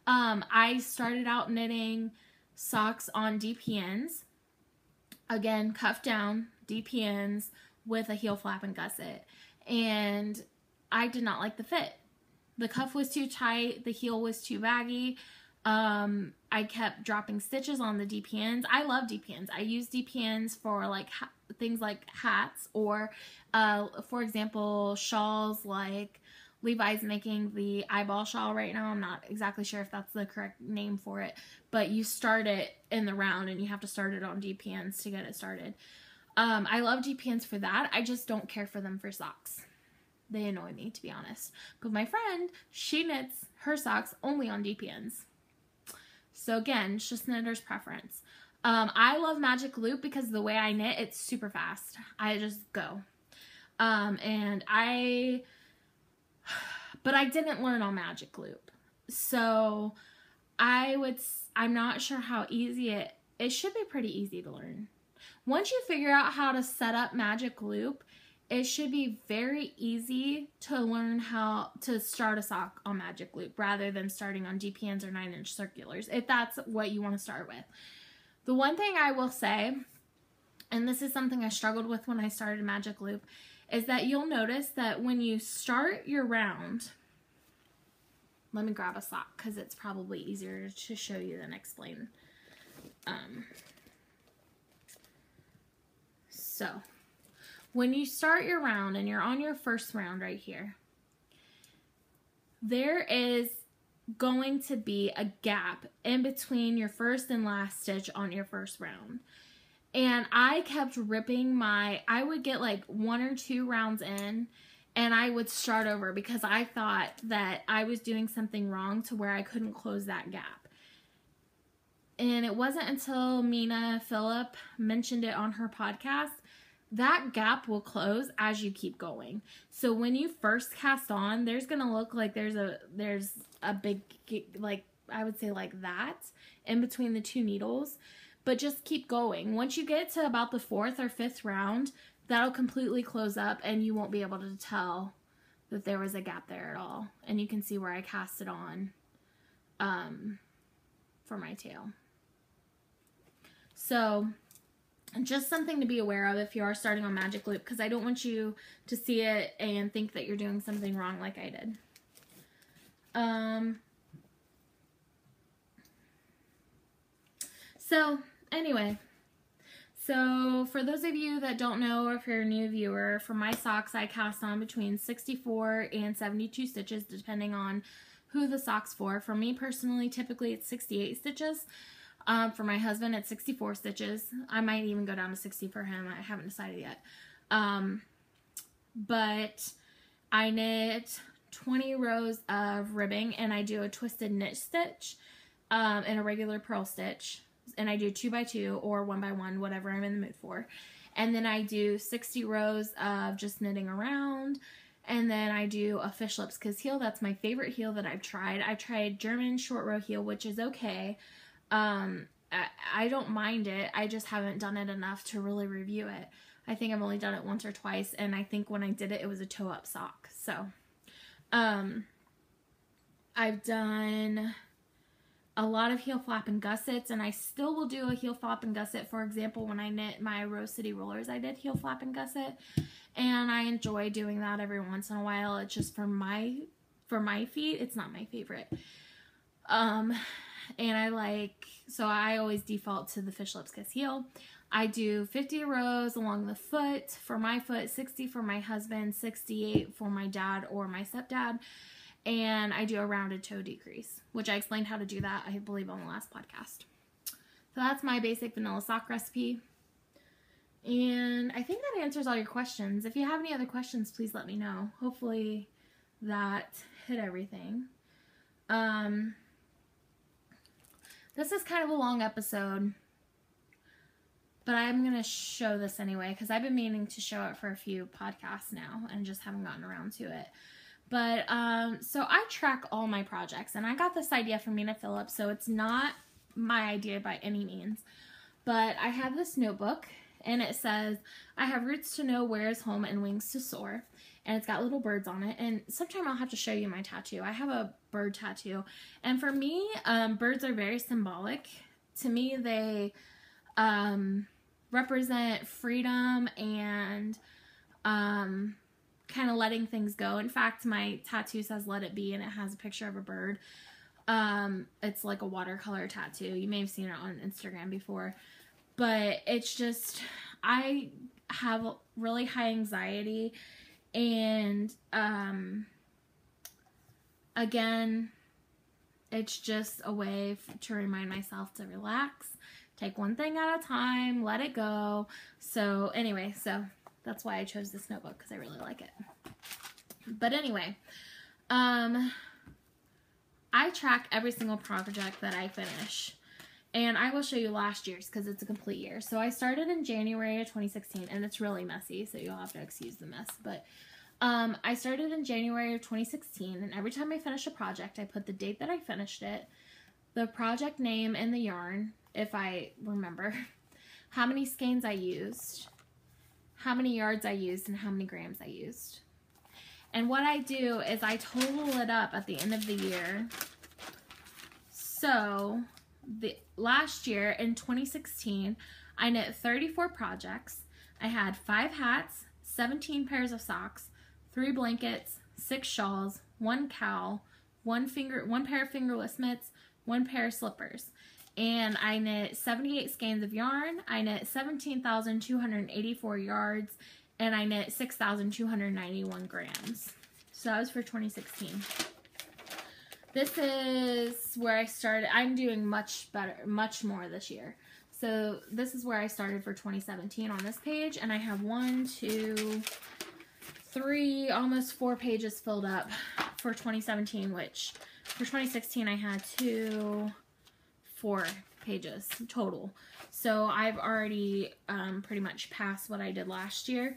I started out knitting socks on DPNs. Again, cuff down, DPNs with a heel flap and gusset. And I did not like the fit. The cuff was too tight, the heel was too baggy. I kept dropping stitches on the DPNs. I love DPNs. I use DPNs for like things like hats, or for example, shawls like Levi's making the eyeball shawl right now. I'm not exactly sure if that's the correct name for it, but you start it in the round and you have to start it on DPNs to get it started. I love DPNs for that. I just don't care for them for socks. They annoy me, to be honest. But my friend, she knits her socks only on DPNs. So again, it's just knitter's preference. I love Magic Loop because the way I knit, it's super fast. I just go. But I didn't learn on Magic Loop. So I'm not sure how easy it should be pretty easy to learn. Once you figure out how to set up Magic Loop, it should be very easy to learn how to start a sock on Magic Loop rather than starting on DPNs or 9-inch circulars, if that's what you want to start with. The one thing I will say, and this is something I struggled with when I started Magic Loop, is that you'll notice that when you start your round, let me grab a sock because it's probably easier to show you than explain. So, when you start your round and you're on your first round right here, there is going to be a gap in between your first and last stitch on your first round. And I kept ripping I would get like 1 or 2 rounds in and I would start over because I thought that I was doing something wrong to where I couldn't close that gap. And it wasn't until Mina Phillip mentioned it on her podcast, that gap will close as you keep going. So when you first cast on, there's going to look like there's a big, like, I would say like that in between the 2 needles, but just keep going. Once you get to about the 4th or 5th round, that'll completely close up and you won't be able to tell that there was a gap there at all. And you can see where I cast it on for my tail. So just something to be aware of if you are starting on Magic Loop, because I don't want you to see it and think that you're doing something wrong like I did. So anyway, so for those of you that don't know, or if you're a new viewer, for my socks I cast on between 64 and 72 stitches depending on who the sock's for. For me personally, typically it's 68 stitches. For my husband, it's 64 stitches. I might even go down to 60 for him. I haven't decided yet. But I knit 20 rows of ribbing, and I do a twisted knit stitch and a regular purl stitch. And I do 2x2 or 1x1, whatever I'm in the mood for. And then I do 60 rows of just knitting around. And then I do a fish lips kiss heel. That's my favorite heel that I've tried. I tried German short row heel, which is okay. I don't mind it. I just haven't done it enough to really review it. I think I've only done it once or twice, and I think when I did it, it was a toe-up sock. So, I've done a lot of heel flap and gussets, and I still will do a heel flap and gusset. For example, when I knit my Rose City rollers, I did heel flap and gusset, and I enjoy doing that every once in a while. It's just for my feet, it's not my favorite. And so I always default to the fish lips kiss heel. I do 50 rows along the foot for my foot, 60 for my husband, 68 for my dad or my stepdad. And I do a rounded toe decrease, which I explained how to do that, I believe, on the last podcast. So that's my basic vanilla sock recipe. And I think that answers all your questions. If you have any other questions, please let me know. Hopefully that hit everything. This is kind of a long episode, but I'm going to show this anyway because I've been meaning to show it for a few podcasts now and just haven't gotten around to it. But, so I track all my projects, and I got this idea from Mina Phillip, so it's not my idea by any means. But I have this notebook, and it says, I have roots to know where is home and wings to soar. And it's got little birds on it. And sometime I'll have to show you my tattoo. I have a bird tattoo. And for me, birds are very symbolic. To me, they represent freedom and kind of letting things go. In fact, my tattoo says let it be, and it has a picture of a bird. It's like a watercolor tattoo. You may have seen it on Instagram before. But it's just, I have really high anxiety, and again, it's just a way to remind myself to relax, take one thing at a time, let it go. So anyway, so that's why I chose this notebook, because I really like it. But anyway, I track every single project that I finish. And I will show you last year's because it's a complete year. So I started in January of 2016, and it's really messy, so you'll have to excuse the mess. But I started in January of 2016, and every time I finish a project, I put the date that I finished it, the project name and the yarn, if I remember, how many skeins I used, how many yards I used, and how many grams I used. And what I do is I total it up at the end of the year. So last year in 2016, I knit 34 projects. I had 5 hats, 17 pairs of socks, 3 blankets, 6 shawls, 1 cowl, 1 pair of fingerless mitts, 1 pair of slippers. And I knit 78 skeins of yarn. I knit 17,284 yards, and I knit 6,291 grams. So that was for 2016. This is where I started. I'm doing much better, much more this year. So this is where I started for 2017 on this page, and I have 1, 2, 3, almost 4 pages filled up for 2017, which for 2016 I had 2, 4 pages total. So I've already pretty much passed what I did last year.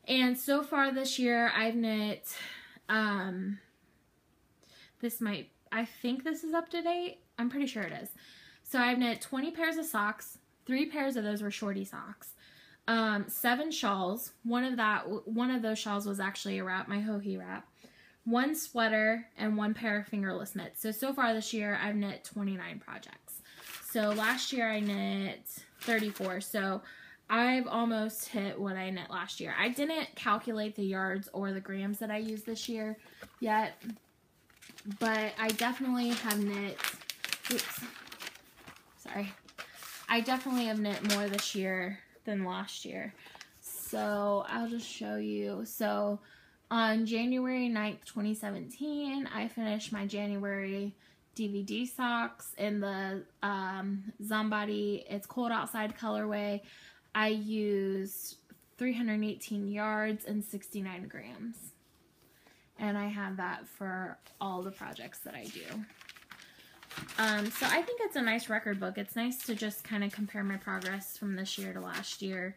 And so far this year I've knit, I think this is up to date. I'm pretty sure it is. So I've knit 20 pairs of socks. 3 pairs of those were shorty socks. 7 shawls. One of those shawls was actually a wrap, my Hohi wrap. 1 sweater and 1 pair of fingerless mitts. So far this year I've knit 29 projects. So last year I knit 34. So I've almost hit what I knit last year. I didn't calculate the yards or the grams that I used this year yet, but I definitely have knit, I definitely have knit more this year than last year. So I'll just show you. So on January 9th, 2017, I finished my January DVD socks in the Zombody It's Cold Outside colorway. I used 318 yards and 69 grams. And I have that for all the projects that I do. So I think it's a nice record book. It's nice to just kind of compare my progress from this year to last year.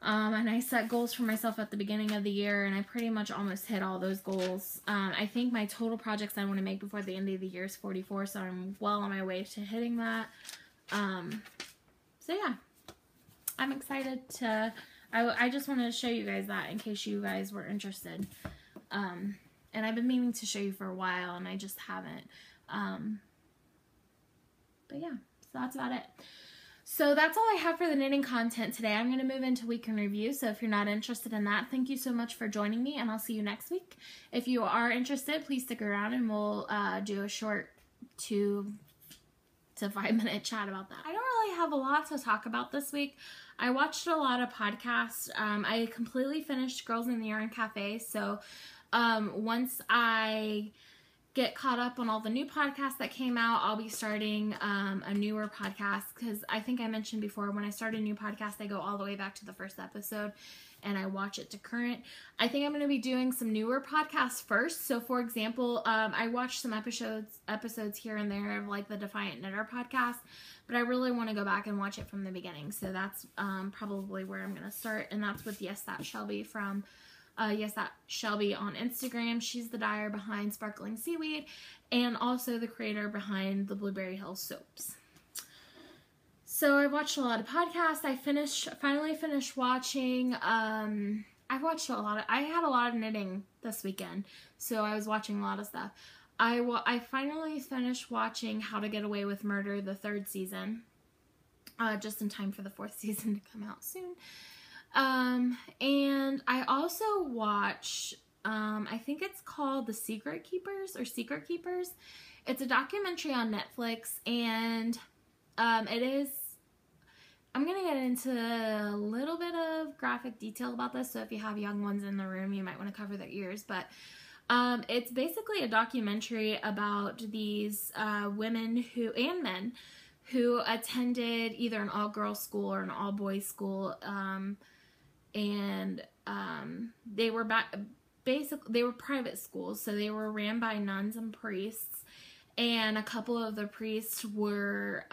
And I set goals for myself at the beginning of the year, and I pretty much almost hit all those goals. I think my total projects I want to make before the end of the year is 44, so I'm well on my way to hitting that. So yeah, I'm excited to, I just wanted to show you guys that in case you guys were interested. And I've been meaning to show you for a while, and I just haven't. But yeah, so that's about it. So that's all I have for the knitting content today. I'm going to move into week in review, so if you're not interested in that, thank you so much for joining me, and I'll see you next week. If you are interested, please stick around, and we'll do a short 2 to 5 minute chat about that. I don't really have a lot to talk about this week. I watched a lot of podcasts. I completely finished Girls in the Yarn Cafe, so once I get caught up on all the new podcasts that came out, I'll be starting a newer podcast, because I think I mentioned before, when I start a new podcast, I go all the way back to the first episode and I watch it to current. I think I'm going to be doing some newer podcasts first. So for example, I watched some episodes here and there of like the Defiant Knitter podcast, but I really want to go back and watch it from the beginning. So that's probably where I'm going to start, and that's with Yes That Shelby from Yes That Shelby on Instagram. She's the dyer behind Sparkling Seaweed and also the creator behind the Blueberry Hill soaps. So I watched a lot of podcasts. I finally finished watching, I had a lot of knitting this weekend, so I was watching a lot of stuff. I finally finished watching How to Get Away with Murder, the 3rd season, just in time for the 4th season to come out soon. And I also watched, I think it's called The Secret Keepers or Secret Keepers. It's a documentary on Netflix, and it is, I'm going to get into a little bit of graphic detail about this, so if you have young ones in the room, you might want to cover their ears, but It's basically a documentary about these women who and men who attended either an all-girls school or an all-boys school, and they were they were private schools, so they were ran by nuns and priests, and a couple of the priests were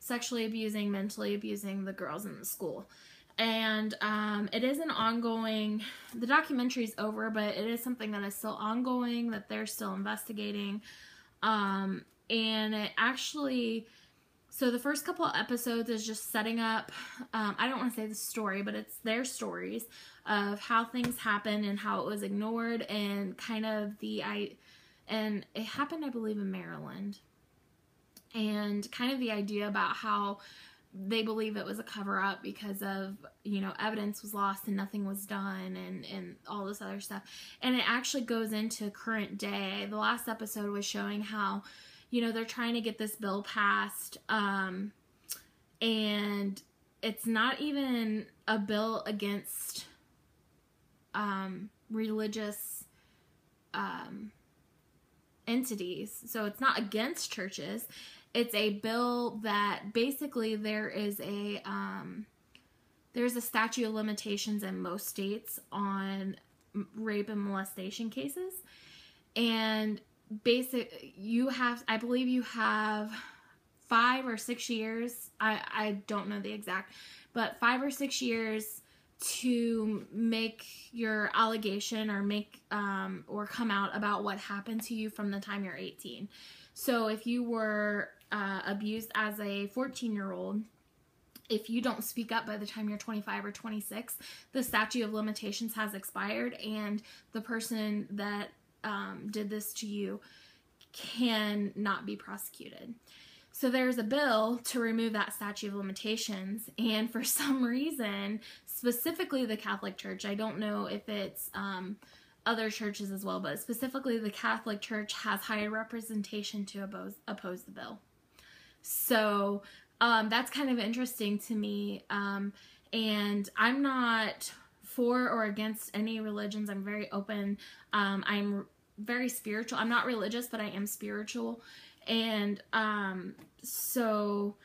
sexually abusing, mentally abusing the girls in the school. And it is an ongoing, the documentary's over, but it is something that is still ongoing, that they're still investigating. And it actually, so the first couple of episodes is just setting up, I don't want to say the story, but it's their stories of how things happened and how it was ignored, and kind of and it happened, I believe, in Maryland. And kind of the idea about how they believe it was a cover-up because of, evidence was lost and nothing was done, and all this other stuff. And it actually goes into current day. The last episode was showing how, they're trying to get this bill passed, and it's not even a bill against religious entities. So it's not against churches. It's a bill that basically there's a statute of limitations in most states on rape and molestation cases. And I believe you have 5 or 6 years. I don't know the exact, but 5 or 6 years to make your allegation or or come out about what happened to you from the time you're 18. So if you were abused as a 14-year-old, if you don't speak up by the time you're 25 or 26, the statute of limitations has expired, and the person that did this to you can not be prosecuted. So there's a bill to remove that statute of limitations, and for some reason, specifically the Catholic Church, I don't know if it's other churches as well, but specifically the Catholic Church has higher representation to oppose the bill. So that's kind of interesting to me, and I'm not for or against any religions. I'm very open. I'm very spiritual. I'm not religious, but I am spiritual. And so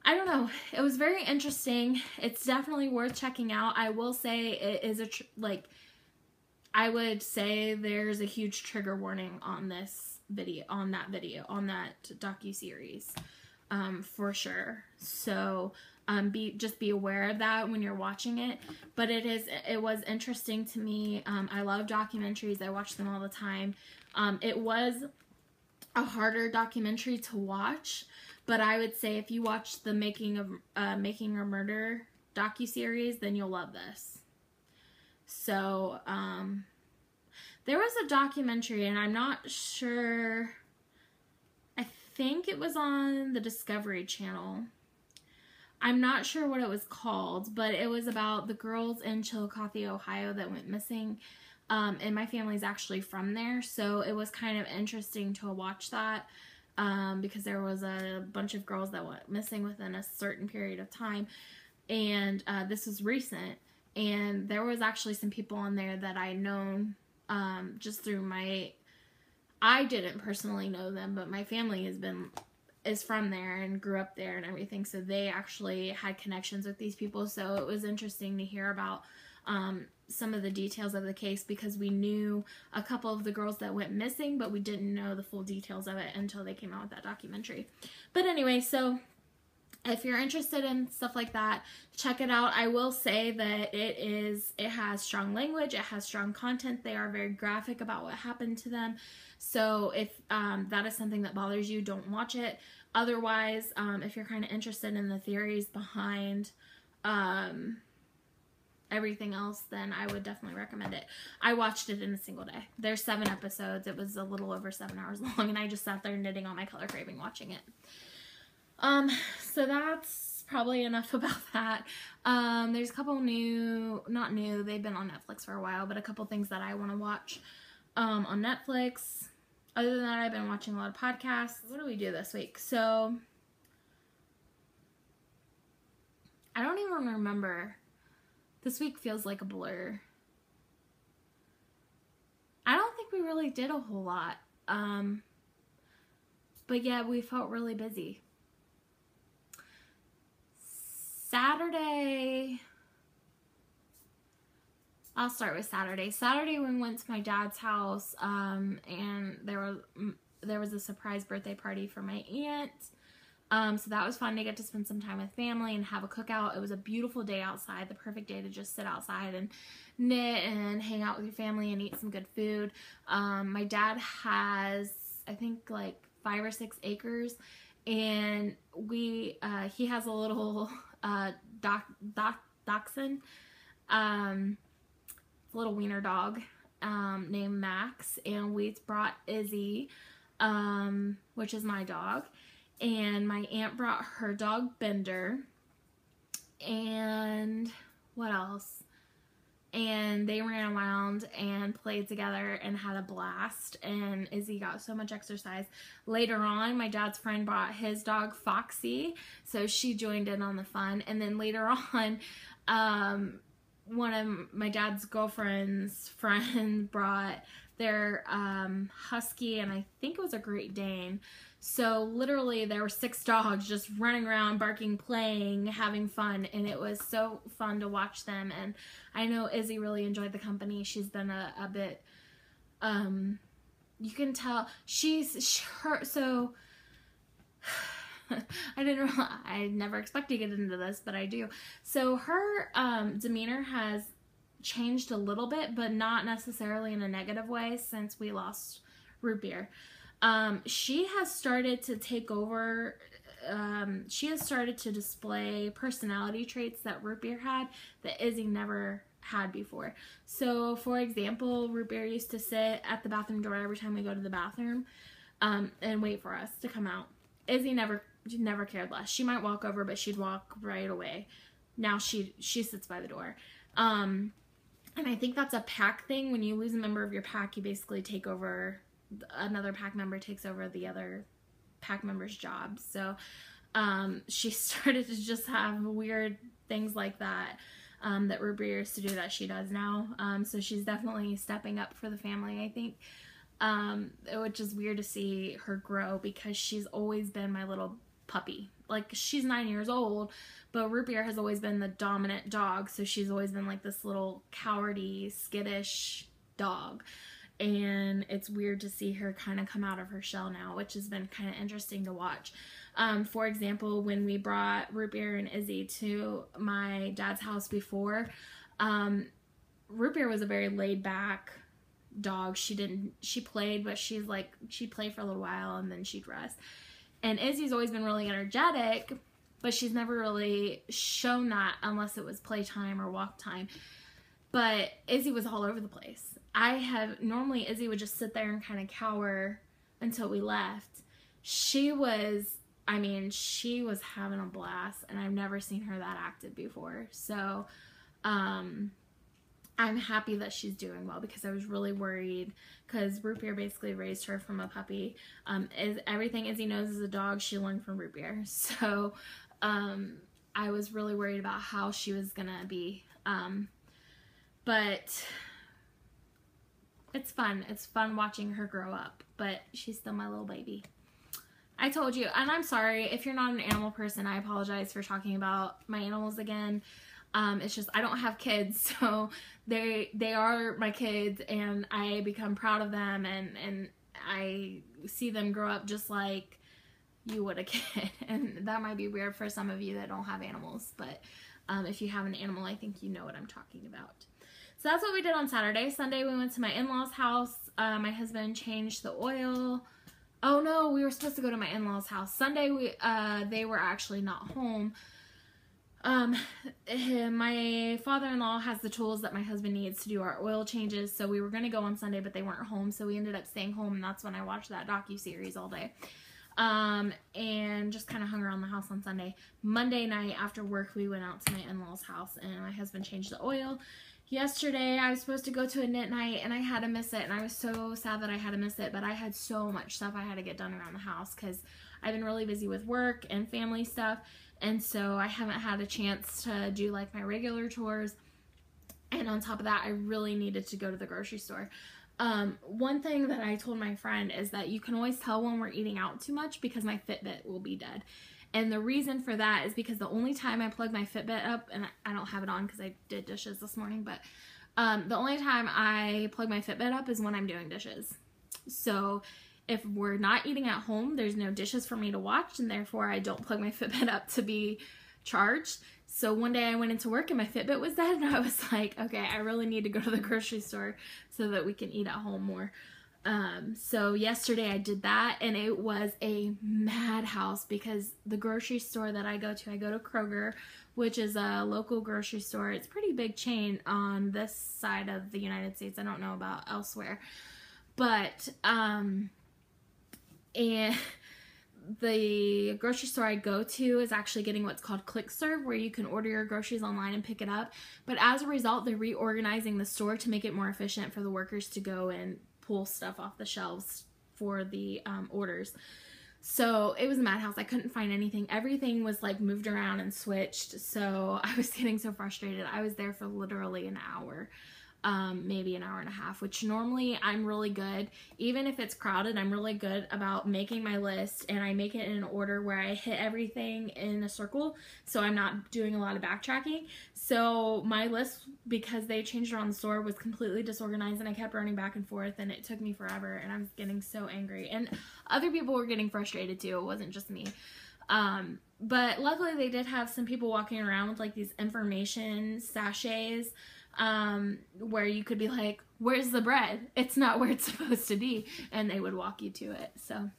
I don't know. It was very interesting. It's definitely worth checking out. I will say it is I would say there's a huge trigger warning on this video, on that docuseries, for sure. So just be aware of that when you're watching it. But it was interesting to me. I love documentaries. I watch them all the time. It was a harder documentary to watch, but I would say if you watch the Making a Murder docuseries, then you'll love this. So there was a documentary, and I'm not sure, I think it was on the Discovery Channel. I'm not sure what it was called, but it was about the girls in Chillicothe, Ohio that went missing. And my family's actually from there, so it was kind of interesting to watch that, because there was a bunch of girls that went missing within a certain period of time, and this was recent, and there was actually some people on there that I known just through I didn't personally know them, but my family is from there and grew up there and everything, so they actually had connections with these people, so it was interesting to hear about some of the details of the case, because we knew a couple of the girls that went missing, but we didn't know the full details of it until they came out with that documentary. But anyway, so if you're interested in stuff like that, check it out. I will say that it has strong language, it has strong content, they are very graphic about what happened to them. So if that is something that bothers you, don't watch it. Otherwise, if you're kind of interested in the theories behind everything else, then I would definitely recommend it. I watched it in a single day. There's 7 episodes. It was a little over 7 hours long, and I just sat there knitting on my color craving watching it. So that's probably enough about that. There's a couple not new, they've been on Netflix for a while, but a couple things that I want to watch on Netflix. Other than that, I've been watching a lot of podcasts. What do we do this week? So I don't even remember. This week feels like a blur. I don't think we really did a whole lot. But yeah, we felt really busy. Saturday, I'll start with Saturday. Saturday we went to my dad's house, and there was a surprise birthday party for my aunt. So that was fun to get to spend some time with family and have a cookout. It was a beautiful day outside, the perfect day to just sit outside and knit and hang out with your family and eat some good food. My dad has, I think, like 5 or 6 acres, and he has a little dachshund, little wiener dog named Max, and we brought Izzy, which is my dog, and my aunt brought her dog Bender, and what else? And they ran around and played together and had a blast, and Izzy got so much exercise. Later on, my dad's friend brought his dog Foxy, so she joined in on the fun. And then later on, one of my dad's girlfriend's friends brought their husky, and I think it was a Great Dane. So literally there were 6 dogs just running around, barking, playing, having fun, and it was so fun to watch them. And I know Izzy really enjoyed the company. She's been a bit, you can tell so I never expected to get into this, but I do. So her demeanor has changed a little bit, but not necessarily in a negative way since we lost Root Beer. She has started to take over, she has started to display personality traits that Root Beer had that Izzy never had before. So, for example, Root Beer used to sit at the bathroom door every time we go to the bathroom, and wait for us to come out. Izzy never cared less. She might walk over, but she'd walk right away. Now she sits by the door. And I think that's a pack thing. When you lose a member of your pack, you basically take over, another pack member takes over the other pack member's job. So she started to just have weird things like that that Root Beer used to do that she does now. So she's definitely stepping up for the family, I think. Which is weird to see her grow because she's always been my little puppy. Like, she's 9 years old, but Root Beer has always been the dominant dog, so she's always been like this little cowardy, skittish dog. And it's weird to see her kind of come out of her shell now, which has been kind of interesting to watch. For example, when we brought Root Beer and Izzy to my dad's house before, Root Beer was a very laid back dog. She played, but she'd play for a little while and then she'd rest. And Izzy's always been really energetic, but she's never really shown that unless it was playtime or walk time. But Izzy was all over the place. Normally Izzy would just sit there and kind of cower until we left. She was having a blast, and I've never seen her that active before. So, I'm happy that she's doing well because I was really worried because Root Beer basically raised her from a puppy. Everything Izzy knows as a dog, she learned from Root Beer. So I was really worried about how she was going to be. But it's fun. It's fun watching her grow up. But she's still my little baby. I told you, and I'm sorry, if you're not an animal person, I apologize for talking about my animals again. It's just I don't have kids, so they are my kids, and I become proud of them, and I see them grow up just like you would a kid. And that might be weird for some of you that don't have animals, but if you have an animal, I think you know what I'm talking about. So that's what we did on Saturday. Sunday we went to my in-laws' house. My husband changed the oil. Oh no, we were supposed to go to my in-laws' house. Sunday they were actually not home. My father-in-law has the tools that my husband needs to do our oil changes, so we were going to go on Sunday, but they weren't home, so we ended up staying home, and that's when I watched that docuseries all day, and just kind of hung around the house on Sunday. Monday night after work, we went out to my in-laws' house, and my husband changed the oil. Yesterday, I was supposed to go to a knit night, and I had to miss it, and I was so sad that I had to miss it, but I had so much stuff I had to get done around the house, because I've been really busy with work and family stuff. And so I haven't had a chance to do like my regular chores. And on top of that, I really needed to go to the grocery store. One thing that I told my friend is that you can always tell when we're eating out too much because my Fitbit will be dead. And the reason for that is because the only time I plug my Fitbit up, and I don't have it on because I did dishes this morning, but the only time I plug my Fitbit up is when I'm doing dishes. So if we're not eating at home, there's no dishes for me to watch, and therefore I don't plug my Fitbit up to be charged. So one day I went into work and my Fitbit was dead, and I was like, okay, I really need to go to the grocery store so that we can eat at home more. So yesterday I did that, and it was a madhouse because the grocery store that I go to Kroger, which is a local grocery store. It's a pretty big chain on this side of the United States. I don't know about elsewhere. But, and the grocery store I go to is actually getting what's called Click Serve, where you can order your groceries online and pick it up. But as a result, they're reorganizing the store to make it more efficient for the workers to go and pull stuff off the shelves for the orders. So it was a madhouse. I couldn't find anything. Everything was like moved around and switched. So I was getting so frustrated. I was there for literally an hour. Maybe an hour and a half, which normally I'm really good. Even if it's crowded, I'm really good about making my list, and I make it in an order where I hit everything in a circle, so I'm not doing a lot of backtracking. So my list, because they changed it on the store, was completely disorganized, and I kept running back and forth, and it took me forever, and I was getting so angry. And other people were getting frustrated too. It wasn't just me. But luckily they did have some people walking around with like these information sachets, where you could be like, where's the bread? It's not where it's supposed to be. And they would walk you to it. So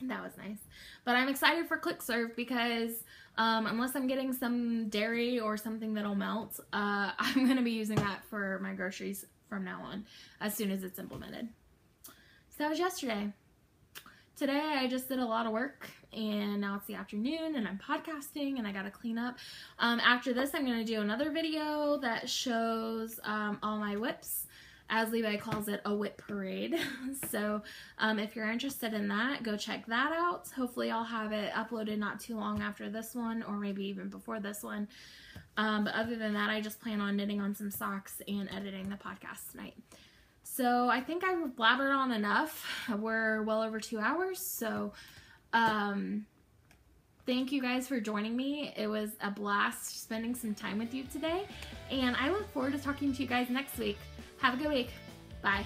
that was nice. But I'm excited for Click Serve because, unless I'm getting some dairy or something that'll melt, I'm going to be using that for my groceries from now on, as soon as it's implemented. So that was yesterday. Today I just did a lot of work, and now it's the afternoon and I'm podcasting and I gotta clean up. After this I'm going to do another video that shows all my whips. As Levi calls it, a whip parade. So if you're interested in that, go check that out. Hopefully I'll have it uploaded not too long after this one, or maybe even before this one. But other than that, I just plan on knitting on some socks and editing the podcast tonight. So I think I've blabbered on enough. We're well over 2 hours. So thank you guys for joining me. It was a blast spending some time with you today. And I look forward to talking to you guys next week. Have a good week. Bye.